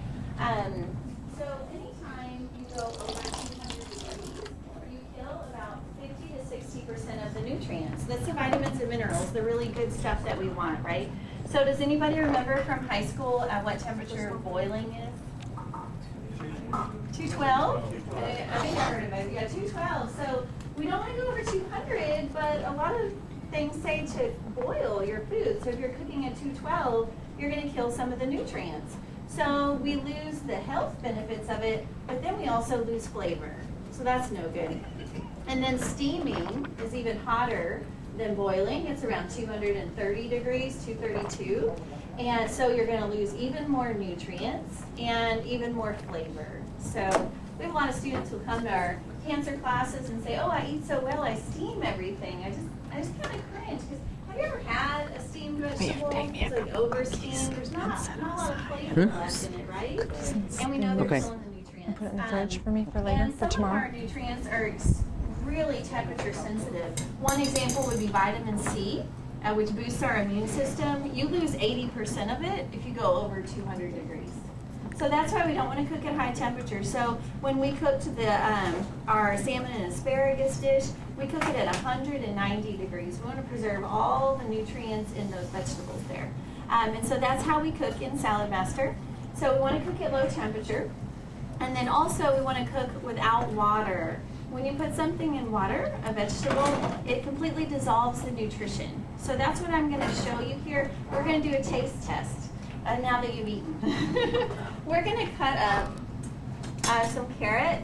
So anytime you go over 200 degrees, you kill about 50 to 60% of the nutrients. That's the vitamins and minerals, the really good stuff that we want, right? So does anybody remember from high school what temperature boiling is? 212? I think I heard of it. Yeah, 212. So we don't want to go over 200, but a lot of things say to boil your food. So if you're cooking at 212, you're going to kill some of the nutrients. So we lose the health benefits of it, but then we also lose flavor. So that's no good. And then steaming is even hotter than boiling. It's around 230 degrees, 232. And so you're going to lose even more nutrients and even more flavor. So we have a lot of students who come to our cancer classes and say, "Oh, I eat so well, I steam everything." I just kind of cringe, because have you ever had a steamed vegetable? It's like over steamed. There's not a lot of flavor left in it, right? And we know they're still in the nutrients. Put it in the fridge for me for later, And for some tomorrow. of our nutrients are really temperature sensitive. One example would be vitamin C, which boosts our immune system. You lose 80% of it if you go over 200 degrees. So that's why we don't want to cook at high temperature. So when we cooked our salmon and asparagus dish, we cook it at 190 degrees. We want to preserve all the nutrients in those vegetables there. And so that's how we cook in Salad Master. So we want to cook at low temperature. And then also we want to cook without water. When you put something in water, a vegetable, it completely dissolves the nutrition. So that's what I'm going to show you here. We're going to do a taste test now that you've eaten. We're going to cut up some carrot.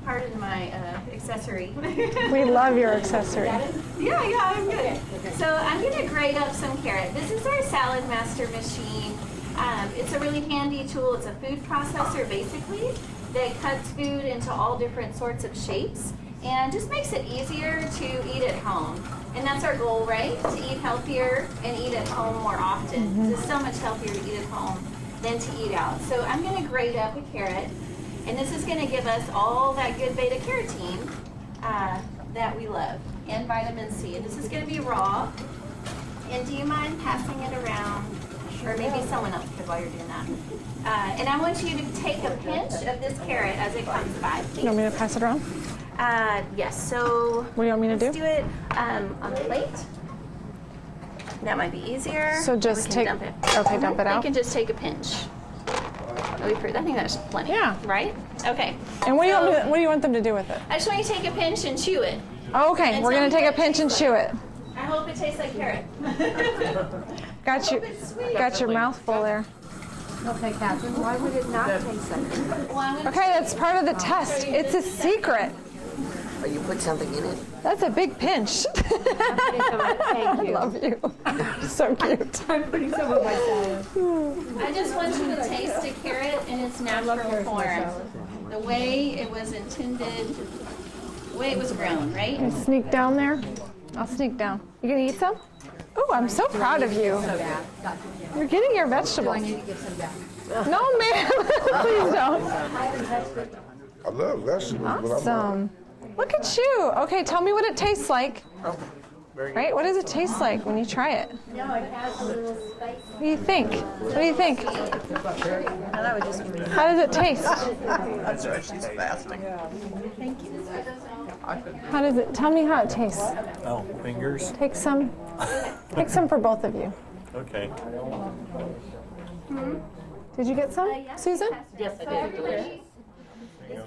Pardon my accessory. We love your accessory. Yeah, I'm good. So I'm gonna grate up some carrot. This is our Salad Master machine. It's a really handy tool. It's a food processor basically that cuts food into all different sorts of shapes and just makes it easier to eat at home. And that's our goal, right? To eat healthier and eat at home more often. It's so much healthier to eat at home than to eat out. So I'm gonna grate up a carrot. And this is going to give us all that good beta carotene that we love and vitamin C. And this is going to be raw. And do you mind passing it around? Or maybe someone else could while you're doing that. And I want you to take a pinch of this carrot as it comes by. You want me to pass it around? Yes, so What do you want me to let's do? do it on the plate. That might be easier. So just We can take- dump it. okay, dump it out. You can just take a pinch. I think that's plenty. Yeah. Right? Okay. And what do, So- what do you want them to do with it? I just want you to take a pinch and chew it. Oh, okay, And we're tell going me to take what a it pinch and tastes chew it. I hope it tastes like carrot. Got your mouthful there. Okay, Catherine, why would it not taste like it? Well, I'm gonna Okay, that's part of the test. It's a secret. Or you put something in it? That's a big pinch. Thank I you. love you. So cute. I'm putting some of my salad. I just want you to taste a carrot in its natural form. The way it was intended, the way it was grown, right? Sneak down there. I'll sneak down. You gonna eat some? Oh, I'm so proud of you. You're getting your vegetables. No, ma'am. Please don't. I love vegetables, but I'm Awesome. Look at you. Okay, tell me what it tastes like. Right? What does it taste like when you try it? No, it has a little spice. What do you think? What do you think? How does it taste? That's right, she's fasting. How does it? Tell me how it tastes. Oh, fingers? Take some. Take some for both of you. Okay. Did you get some, Susan? Yes, I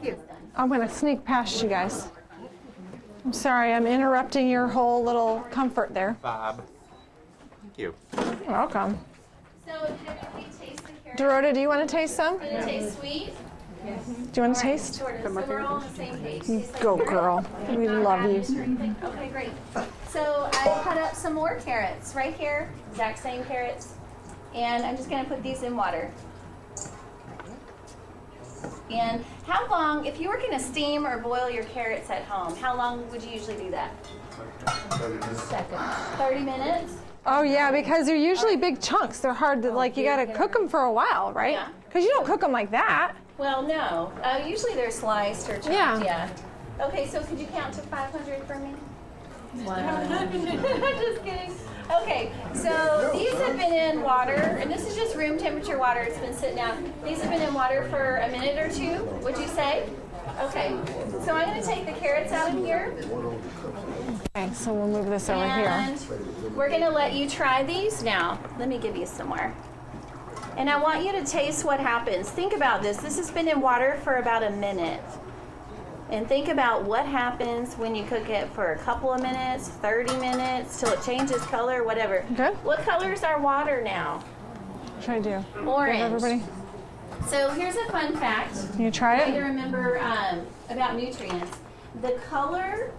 did. I'm gonna sneak past you guys. I'm sorry, I'm interrupting your whole little comfort there. Bob. Thank you. You're welcome. So, can we taste the carrot? Dorota, do you want to taste some? Does it taste sweet? Do you want to taste? Sort of. So we're all on the same page. Tastes like Go, carrot. girl. We love you. Okay, great. So I cut up some more carrots right here, exact same carrots. And I'm just going to put these in water. And how long, if you were going to steam or boil your carrots at home, how long would you usually do that? 30 minutes? Oh yeah, because they're usually big chunks. They're hard to like. You gotta cook them for a while, right? Yeah. Because you don't cook them like that. Well, no. Usually they're sliced or chopped. Yeah. Okay, so could you count to 500 for me? Just kidding. Okay, so these have been in water, and this is just room temperature water. It's been sitting out. These have been in water for a minute or two, would you say? Okay, so I'm going to take the carrots out of here, Okay, so we'll move this over here. and we're going to let you try these now. Let me give you some more. And I want you to taste what happens. Think about this. This has been in water for about a minute. And think about what happens when you cook it for a couple of minutes, 30 minutes, till it changes color, whatever. Okay. What color is our water now? What should I do? Orange. Give everybody. So here's a fun fact. Can you try You it? remember about nutrients. The color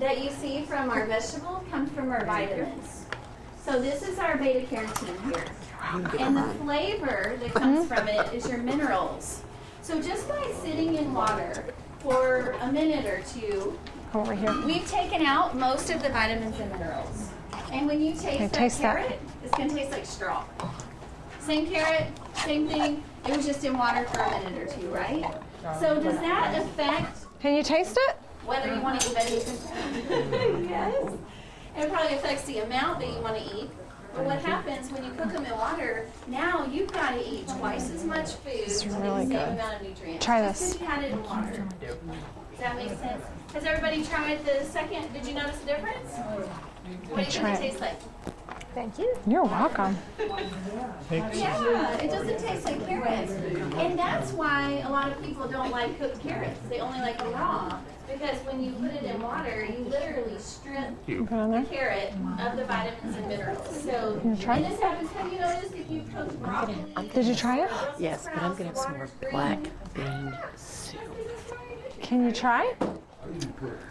that you see from our vegetables comes from our vitamins. So this is our beta carotene here. And the flavor that comes from it is your minerals. So just by sitting in water for a minute or two, Come over here. we've taken out most of the vitamins and minerals. And when you taste taste that. carrot, it's going to taste like straw. Same carrot, same thing. It was just in water for a minute or two, right? So does that affect Can you taste it? whether you want to eat veggies? Yes. And it probably affects the amount that you want to eat. But what happens when you cook them in water, now you've got to eat twice as much food It's to get really the same good. amount of nutrients. Try just this. 'cause you had it in water. Does that make sense? Has everybody tried the second? Did you notice the difference? What do you try think it it. tastes like? You're welcome. Yeah, it doesn't taste like carrots. And that's why a lot of people don't like cooked carrots. They only like them raw. Because when you put it in water, you literally strip Put on the there. carrot of the vitamins and minerals. So, You try? and this happens, have you noticed if you cook broccoli? Did you try it? Yes, but I'm gonna have some more black bean soup. Can you try?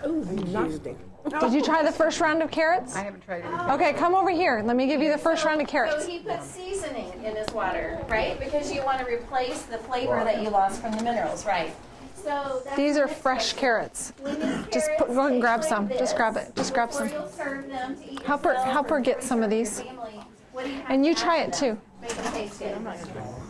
Nasty. Did you try the first round of carrots? I haven't tried it. Okay, come over here. Let me give you the first round of So carrots. he puts seasoning in his water, right? Because you want to replace the flavor that you lost from the minerals, right? So that's These the are next fresh step. carrots. When these Just carrots go ahead and grab taste some. like Just this, grab it. Just grab before some. you'll serve them to eat Help her- yourself help her or get before some you of serve these. your family, what do you have And you to try add it to too. them? Make it taste good.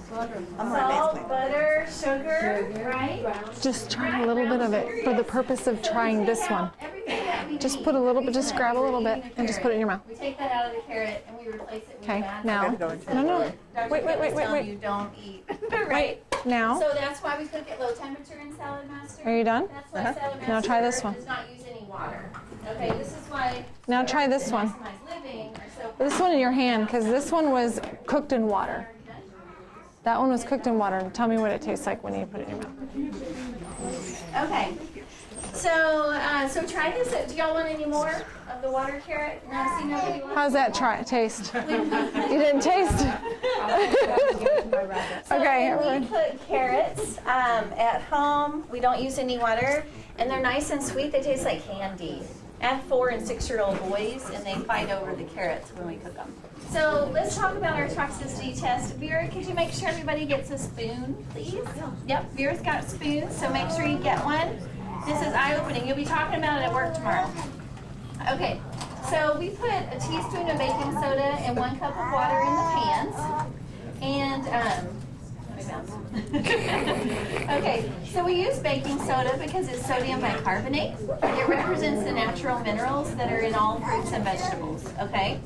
Salt, butter, sugar, right? Just try a little bit of it for the purpose of trying this one. Everything that we Just need, put a little bit, reason just that grab a we little were bit eating a and just put it in your mouth. We take that out of the carrot and we replace it with Okay, bad now, stuff. no, no, Dr. wait, Phil is telling wait. you don't eat, right? Now, So that's why we cook at low temperature in Salad Master. are you done? That's why Salad Master Now try this one. does not use any water. Okay, this is why. Now try this one. Maximize Living are so This one in your hand, because this one was cooked in water. That one was cooked in water. Tell me what it tastes like when you put it in your mouth. Okay. So try this. Do y'all want any more of the water carrot? No, see nobody wants. How's that taste? You didn't taste? So Okay, when we everyone. cook carrots at home, we don't use any water, and they're nice and sweet. They taste like candy. I have 4- and 6-year-old boys, and they fight over the carrots when we cook them. So let's talk about our toxicity test. Vera, could you make sure everybody gets a spoon, please? Yep, Vera's got spoons, so make sure you get one. This is eye-opening. You'll be talking about it at work tomorrow. Okay, so we put a teaspoon of baking soda and 1 cup of water in the pans. And, let me bounce. Okay, so we use baking soda because it's sodium bicarbonate. It represents the natural minerals that are in all fruits and vegetables, okay?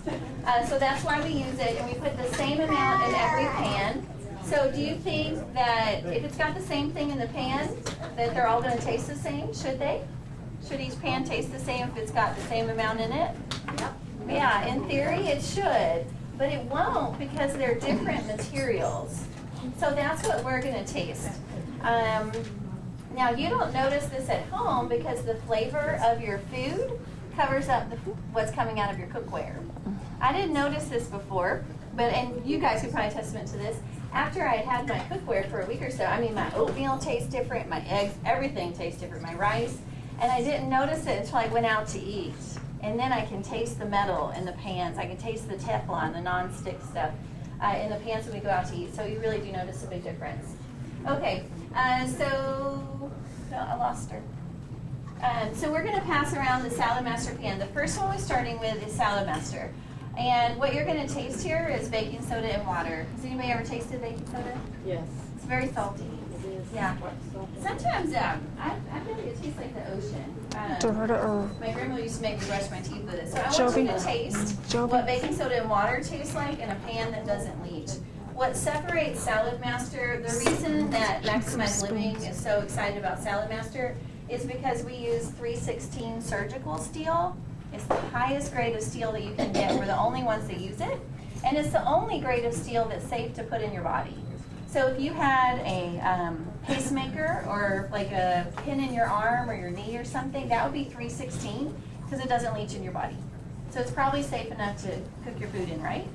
So that's why we use it, and we put the same amount in every pan. So do you think that if it's got the same thing in the pan, that they're all going to taste the same? Should they? Should each pan taste the same if it's got the same amount in it? Yep. Yeah, in theory it should, but it won't because they're different materials. So that's what we're going to taste. Now you don't notice this at home because the flavor of your food covers up what's coming out of your cookware. I didn't notice this before, and you guys could probably testament to this. After I had my cookware for a week or so, I mean, my oatmeal tastes different, my eggs, everything tastes different, my rice, and I didn't notice it until I went out to eat. And then I can taste the metal in the pans. I can taste the Teflon, the non-stick stuff in the pans when we go out to eat. So you really do notice a big difference. Okay, so I lost her. So we're going to pass around the Salad Master pan. The first one we're starting with is Salad Master. And what you're going to taste here is baking soda and water. Has anybody ever tasted baking soda? Yes. It's very salty. It is. Yeah. Sometimes I feel like it tastes like the ocean. My grandma used to make me brush my teeth with it. So I want you to taste what baking soda and water tastes like in a pan that doesn't leach. What separates Salad Master, the reason that Maximize Living is so excited about Salad Master is because we use 316 surgical steel. It's the highest grade of steel that you can get. We're the only ones that use it. And it's the only grade of steel that's safe to put in your body. So if you had a pacemaker or like a pin in your arm or your knee or something, that would be 316 because it doesn't leach in your body. So it's probably safe enough to cook your food in, right?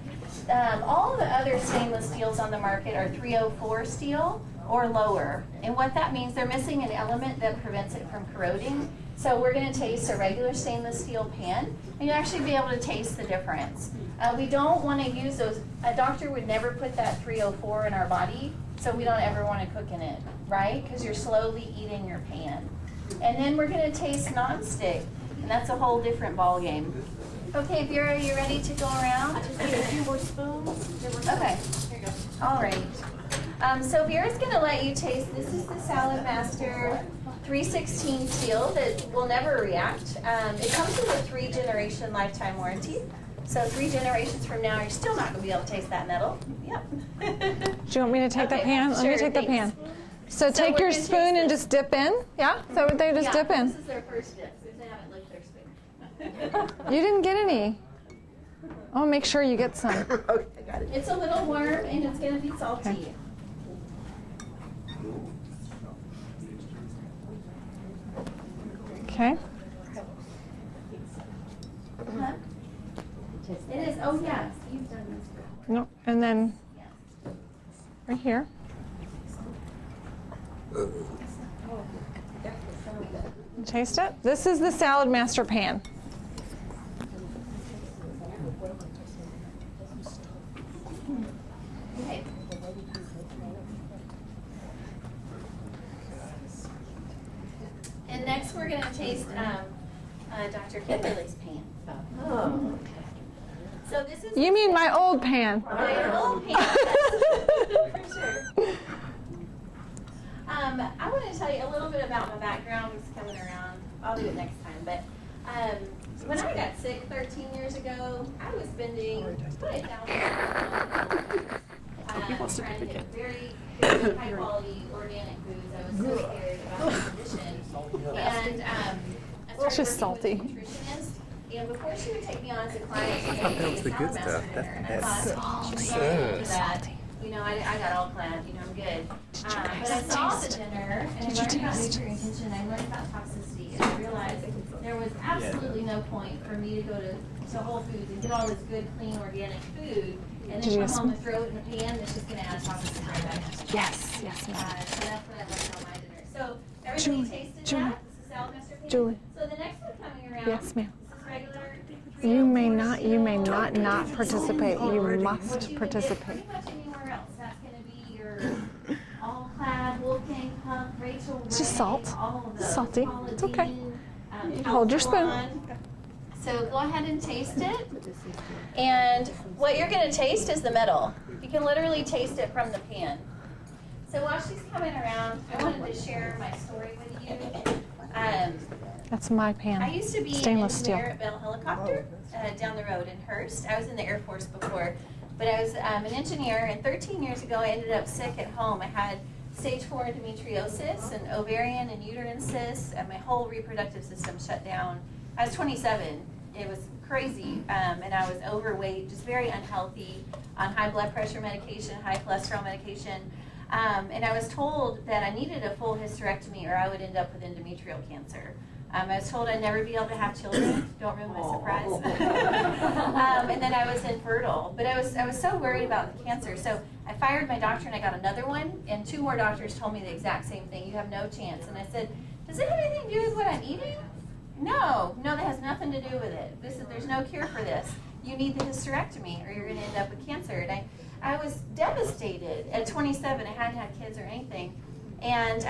All the other stainless steels on the market are 304 steel or lower. And what that means, they're missing an element that prevents it from corroding. So we're going to taste a regular stainless steel pan, and you'll actually be able to taste the difference. We don't want to use those. A doctor would never put that 304 in our body, so we don't ever want to cook in it, right? Because you're slowly eating your pan. And then we're going to taste nonstick, and that's a whole different ball game. Okay, Vera, you ready to go around? Just need a few more spoons. Okay. Here you go. All right. So Vera's going to let you taste. This is the Salad Master 316 steel that will never react. It comes with a 3-generation lifetime warranty. So 3 generations from now, you're still not going to be able to taste that metal. Yep. Do you want me to take the Okay, pan? Let me sure, take the pan. thanks. So take we're your gonna spoon taste and it. just dip in? Yeah? Is that what they just dip in? This is their first dip because they haven't licked their spoon. You didn't get any. I'll make sure you get some. Okay, I got it. It's a little warm and it's going to be salty. Okay. Okay. Huh? It is. Oh, yes. You've done this before. No, and then right here. Taste it. This is the Salad Master pan. Okay. And next we're going to taste Dr. Kimberly's pan. Oh. So this is You mean my old pan? my old pan. For sure. I want to tell you a little bit about my background. It's coming around. I'll do it next time. But when I got sick 13 years ago, I was spending probably $1,000 trying to get very good, high quality organic foods. I was so scared about my condition. And I started Just working salty. with a nutritionist. And before she would take me on as a client, she gave me a salad master dinner. And I thought, she's going into that. You know, I got all planned. You know, I'm good. But I saw the dinner, and I learned about nutrient and I learned about toxicity, and I realized there was absolutely no point for me to go to Whole Foods and get all this good, clean, organic food, and then come home and throw it in a pan that's just going to add toxicity right back. Yes, yes, So ma'am. that's what I learned on my dinner. So everybody tasted Julie. that? This is Salad Master pan? Julie. So the next one coming around. Yes, ma'am. This is regular. You may not participate. You must What you would get participate. pretty much anywhere else. That's going to be your all-clad, Wolfgang Punk, Rachel It's just Ray, salt. all of those. Salty. It's okay. Pauladine, Hold your spoon. Calphalon. So go ahead and taste it. And what you're going to taste is the metal. You can literally taste it from the pan. So while she's coming around, I wanted to share my story with you. That's my pan. I used to be Stainless an engineer steel. at Bell Helicopter down the road in Hearst. I was in the Air Force before, but I was an engineer, and 13 years ago I ended up sick at home. I had stage 4 endometriosis and ovarian and uterine cysts, and my whole reproductive system shut down. I was 27. It was crazy, and I was overweight, just very unhealthy, on high blood pressure medication, high cholesterol medication. And I was told that I needed a full hysterectomy or I would end up with endometrial cancer. I was told I'd never be able to have children. Don't ruin my surprise. And then I was infertile. But I was so worried about the cancer. So I fired my doctor and I got another one. And 2 more doctors told me the exact same thing. You have no chance. And I said, does it have anything to do with what I'm eating? No, that has nothing to do with it. There's no cure for this. You need the hysterectomy or you're going to end up with cancer. And I was devastated. At 27, I hadn't had kids or anything. And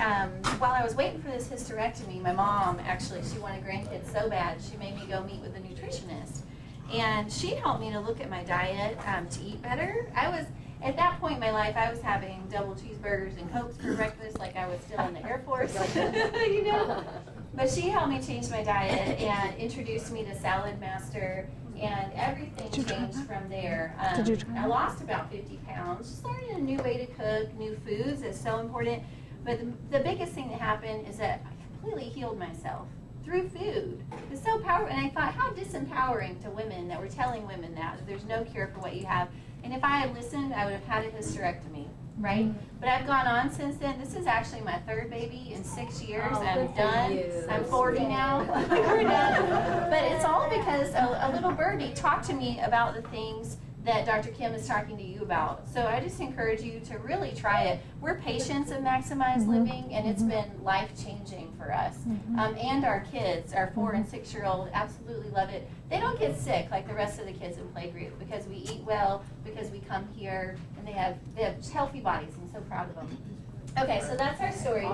while I was waiting for this hysterectomy, my mom, actually, she wanted grandkids so bad, she made me go meet with a nutritionist. And she helped me to look at my diet to eat better. At that point in my life, I was having double cheeseburgers and Cokes for breakfast like I was still in the Air Force, you know. But she helped me change my diet and introduced me to Salad Master, and everything changed from there. I lost about 50 pounds, just learning a new way to cook, new foods is so important. But the biggest thing that happened is that I completely healed myself through food. It's so powerful, and I thought, how disempowering to women that we're telling women that there's no cure for what you have. And if I had listened, I would have had a hysterectomy, right? But I've gone on since then. This is actually my 3rd baby in 6 years. I'm done. I'm 40 now. We're done. But it's all because a little birdie talked to me about the things that Dr. Kim is talking to you about. So I just encourage you to really try it. We're patients of Maximized Living, and it's been life-changing for us. And our kids, our 4 and 6-year-old, absolutely love it. They don't get sick like the rest of the kids in playgroup because we eat well, because we come here, and they have healthy bodies. I'm so proud of them. Okay, so that's our story.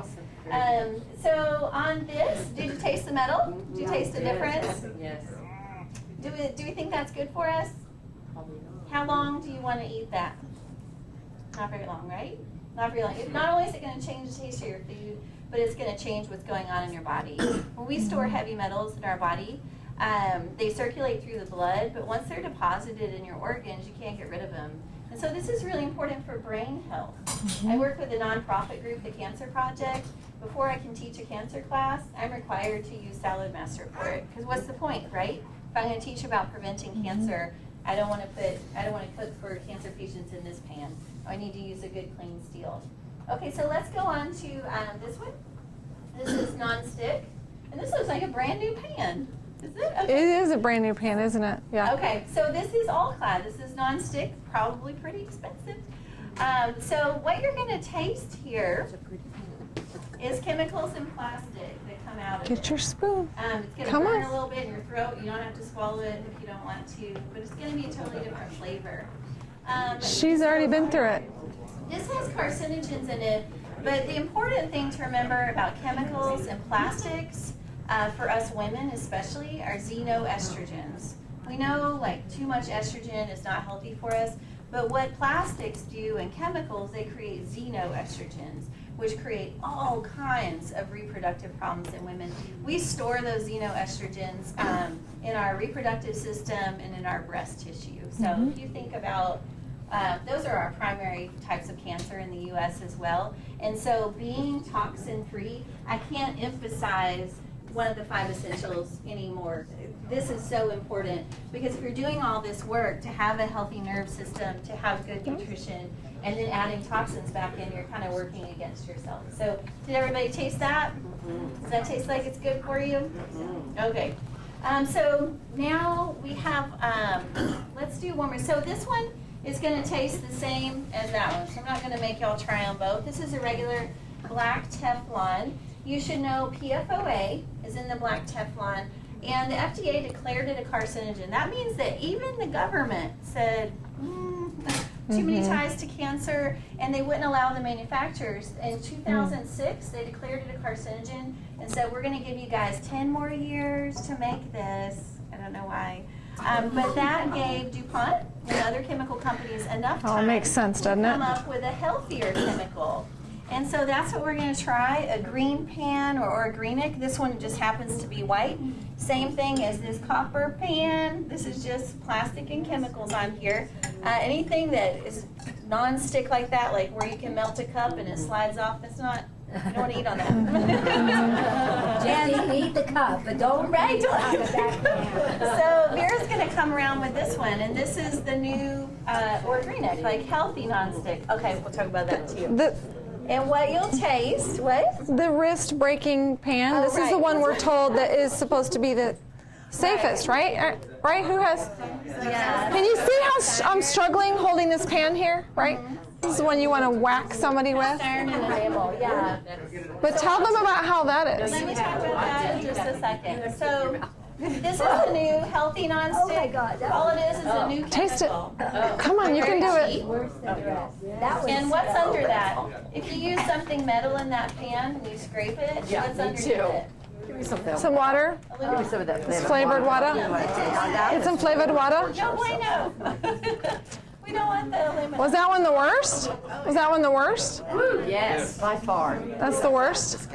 So on this, did you taste the metal? Did you taste the difference? Yes. Do we think that's good for us? How long do you want to eat that? Not very long, right? Not very long. Not only is it going to change the taste of your food, but it's going to change what's going on in your body. When we store heavy metals in our body, they circulate through the blood, but once they're deposited in your organs, you can't get rid of them. And so this is really important for brain health. I work with a nonprofit group, the Cancer Project. Before I can teach a cancer class, I'm required to use Salad Master for it. Because what's the point, right? If I'm going to teach about preventing cancer, I don't want to cook for cancer patients in this pan. I need to use a good clean steel. Okay, so let's go on to this one. This is nonstick. And this looks like a brand new pan. Is it? It is a brand new pan, isn't it? Yeah. Okay, so this is all clad. This is non-stick, probably pretty expensive. So what you're going to taste here is chemicals and plastic that come out of it. Get your spoon. It's going to Come burn on. a little bit in your throat. You don't have to swallow it if you don't want to, but it's going to be a totally different flavor. She's already been through it. This has carcinogens in it, but the important thing to remember about chemicals and plastics, for us women especially, are xenoestrogens. We know like too much estrogen is not healthy for us, but what plastics do and chemicals, they create xenoestrogens, which create all kinds of reproductive problems in women. We store those xenoestrogens in our reproductive system and in our breast tissue. So if you think about, those are our primary types of cancer in the U.S. as well. And so being toxin-free, I can't emphasize one of the 5 essentials anymore. This is so important because if you're doing all this work to have a healthy nerve system, to have good nutrition, and then adding toxins back in, you're kind of working against yourself. So did everybody taste that? Does that taste like it's good for you? Okay. So now we have, let's do one more. So this one is going to taste the same as that one. So I'm not going to make y'all try on both. This is a regular black Teflon. You should know PFOA is in the black Teflon, and the FDA declared it a carcinogen. That means that even the government said, too many ties to cancer, and they wouldn't allow the manufacturers. In 2006, they declared it a carcinogen and said, we're going to give you guys 10 more years to make this. I don't know why. But that gave DuPont and other chemical companies enough time Oh, it makes sense, doesn't to it? come up with a healthier chemical. And so that's what we're going to try, a green pan or a greenic. This one just happens to be white. Same thing as this copper pan. This is just plastic and chemicals on here. Anything that is non-stick like that, like where you can melt a cup and it slides off, that's not, you don't want to eat on that. Just eat the cup, but don't Right. eat out of that pan. So Vera's going to come around with this one, and this is the new organic, like healthy non-stick. Okay, we'll talk about that too. And what you'll taste, what? The wrist breaking pan. This is the one we're told that is supposed to be the safest, right? Right? Who has? Yeah. Can you see how I'm struggling holding this pan here? Right? This is the one you want to whack somebody with. Iron and enamel, yeah. But tell them about how that is. Let me talk about that in just a second. So this is the new healthy non-stick. Oh my God, that All it is a new chemical. Taste it. Come on, you can do it. Worse than the rest. That was And what's under that? If you use something metal in that pan and you scrape it, what's underneath it? Give me some of that. Some water. Give me some of that. It's flavored water. It's some flavored water. No bueno. We don't want the lemon. Was that one the worst? Was that one the worst? Yes, by far. That's the worst?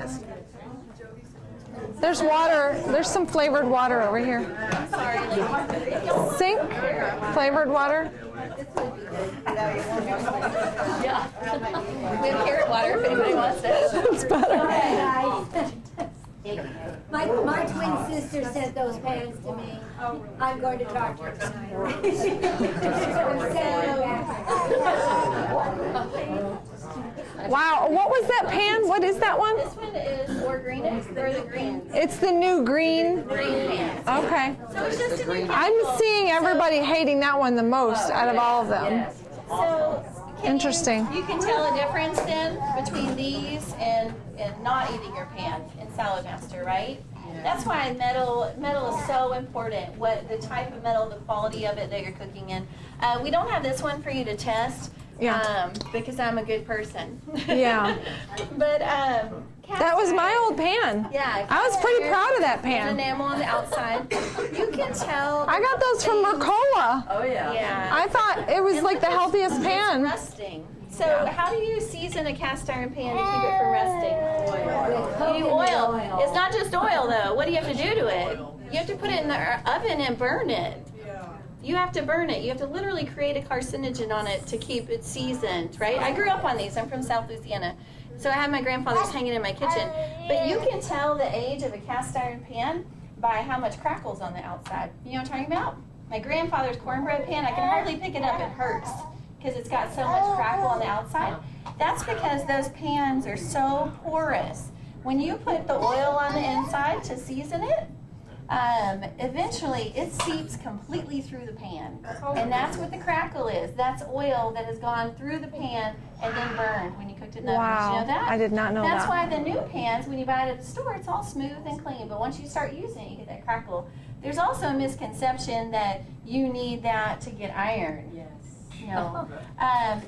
There's water. There's some flavored water over here. Sorry. Sink? Flavored water? We have carrot water if anybody wants it. It's better. My twin sister sent those pans to me. I'm going to talk to her tonight. Wow. What was that pan? What is that one? This one is organic for the green It's the new green. pan. Okay. So it's just a new chemical. I'm seeing everybody hating that one the most out of all of them. So Interesting. You can tell a difference then between these and not eating your pan in Salad Master, right? That's why metal is so important. What the type of metal, the quality of it that you're cooking in. We don't have this one for you to test. Yeah. Because I'm a good person. Yeah. But That was my old pan. Yeah. I was pretty proud of that There's pan. enamel on the outside. You can tell. I got those from Mercola. Oh, yeah. Yeah. I thought it was like the healthiest It's pan. rusting. So how do you season a cast iron pan to keep it from rusting? You do oil. It's not just oil though. What do you have to do to it? You have to put it in the oven and burn it. You have to burn it. You have to literally create a carcinogen on it to keep it seasoned, right? I grew up on these. I'm from South Louisiana. So I have my grandfather's hanging in my kitchen. But you can tell the age of a cast iron pan by how much crackles on the outside. You know what I'm talking about? My grandfather's cornbread pan, I can hardly pick it up. It hurts because it's got so much crackle on the outside. That's because those pans are so porous When you put the oil on the inside to season it, eventually it seeps completely through the pan. And that's what the crackle is. That's oil that has gone through the pan and then burned when you cooked it in the oven. Did you know that? I did not know That's that. why the new pans, when you buy it at the store, it's all smooth and clean. But once you start using it, you get that crackle. There's also a misconception that you need that to get iron. Yes. No.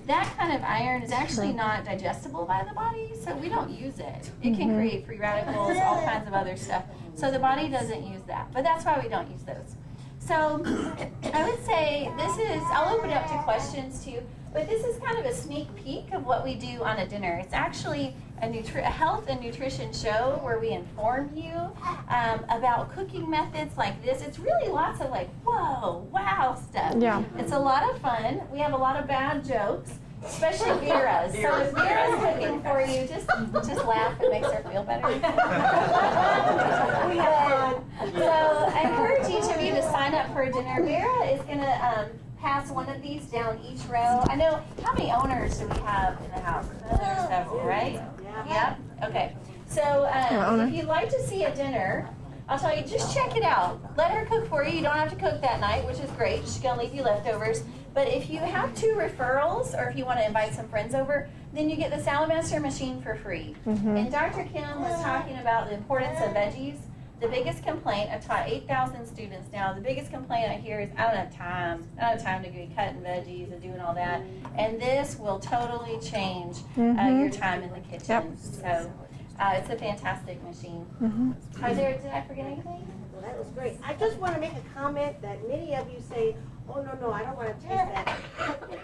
That kind of iron is actually not digestible by the body, so we don't use it. It can create free radicals, all kinds of other stuff. So the body doesn't use that, but that's why we don't use those. So I would say this is, I'll open it up to questions too, but this is kind of a sneak peek of what we do on a dinner. It's actually a health and nutrition show where we inform you about cooking methods like this. It's really lots of like, whoa, wow stuff. Yeah. It's a lot of fun. We have a lot of bad jokes, especially Vera's. So if Vera's cooking for you, just laugh. It makes her feel better. So I encourage each of you to sign up for a dinner. Vera is going to pass one of these down each row. I know, how many owners do we have in the house? There's several, right? Yep. Okay. So if you'd like to see a dinner, I'll tell you, just check it out. Let her cook for you. You don't have to cook that night, which is great. She's going to leave you leftovers. But if you have 2 referrals, or if you want to invite some friends over, then you get the Saladmaster machine for free. And Dr. Kim was talking about the importance of veggies. The biggest complaint, I've taught 8,000 students now, the biggest complaint I hear is, I don't have time. I don't have time to be cutting veggies and doing all that. And this will totally change your time in the kitchen. So it's a fantastic machine. Did I forget anything? Well, that was great. I just want to make a comment that many of you say, oh, no, I don't want to taste that cooking.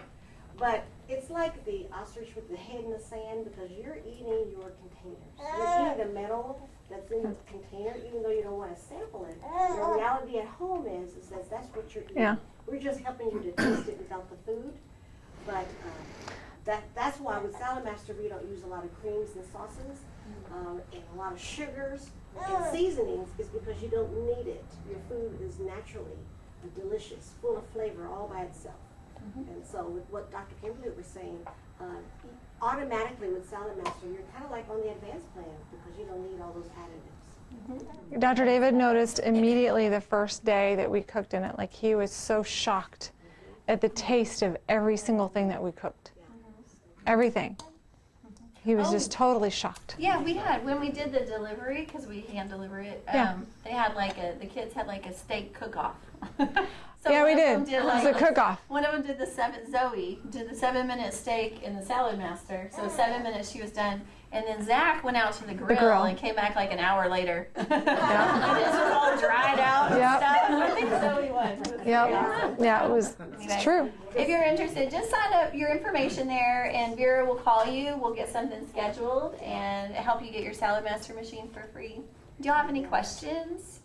But it's like the ostrich with the head in the sand, because you're eating your containers. You're eating the metal that's in the container, even though you don't want to sample it. The reality at home is that that's what you're eating. Yeah. We're just helping you to taste it without the food. But that's why with Saladmaster we don't use a lot of creams and sauces and a lot of sugars and seasonings, is because you don't need it. Your food is naturally delicious, full of flavor all by itself. And so with what Dr. Kimberly was saying, automatically with Saladmaster, you're kind of like on the advanced plan because you don't need all those additives. Dr. David noticed immediately the first day that we cooked in it, like he was so shocked at the taste of every single thing that we cooked. Everything. He was just totally shocked. Yeah, we had, when we did the delivery, because we hand deliver it, they had the kids had like a steak cook-off. So yeah, we did. It was a cook-off. One of them did Zoe did the 7-minute steak in the Saladmaster. So 7 minutes she was done. And then Zach went out to the grill and came back like an hour later. And this was all dried out and stuff. I think Zoe won. Yeah, it was it's true. If you're interested, just sign up your information there, and Vera will call you. We'll get something scheduled and help you get your Saladmaster machine for free. Do y'all have any questions?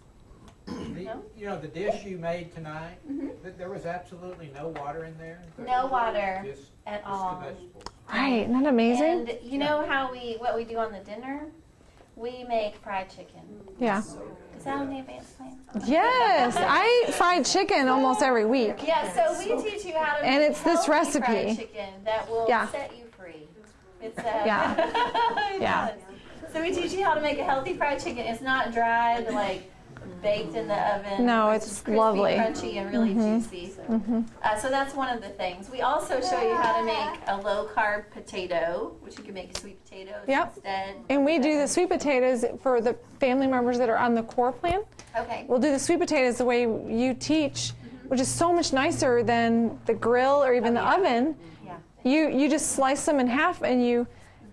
You know, the dish you made tonight, there was absolutely no water in there? No water at all. Just the vegetables. Right, isn't that amazing? And you know how what we do on the dinner? We make fried chicken. Yeah. Is that on the advanced plan? Yes, I eat fried chicken almost every week. Yeah, so we teach you how to and make it's this healthy recipe fried chicken that will set you free. It's yeah. So we teach you how to make a healthy fried chicken. It's not dried, like baked in the oven. No, it's crispy, lovely, crunchy, and really juicy. So that's one of the things. We also show you how to make a low-carb potato, which you can make sweet potatoes instead. And we do the sweet potatoes for the family members that are on the core plan. Okay. We'll do the sweet potatoes the way you teach, which is so much nicer than the grill or even the oven. Yeah. You just slice them in half and you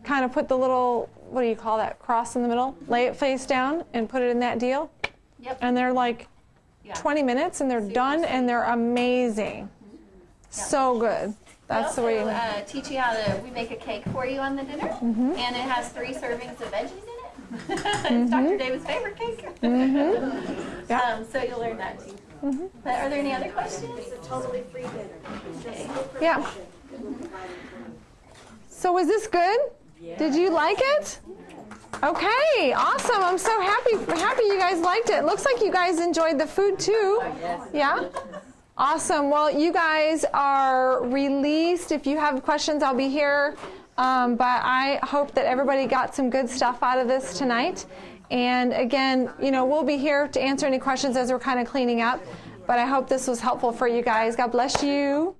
kind of put the little, what do you call that, cross in the middle, lay it face down and put it in that deal. Yep. And they're like 20 minutes and they're done and they're amazing. So good. That's the way. We also teach you how to, we make a cake for you on the dinner, and it has 3 servings of veggies in it. It's Dr. David's favorite cake. So you'll learn that too. But are there any other questions? It's a totally free dinner. It's just Yeah. So was this good? Did you like it? Okay, awesome. I'm so happy you guys liked it. Looks like you guys enjoyed the food too. Yeah? Awesome. Well, you guys are released. If you have questions, I'll be here but I hope that everybody got some good stuff out of this tonight. And again, we'll be here to answer any questions as we're kind of cleaning up. But I hope this was helpful for you guys. God bless you.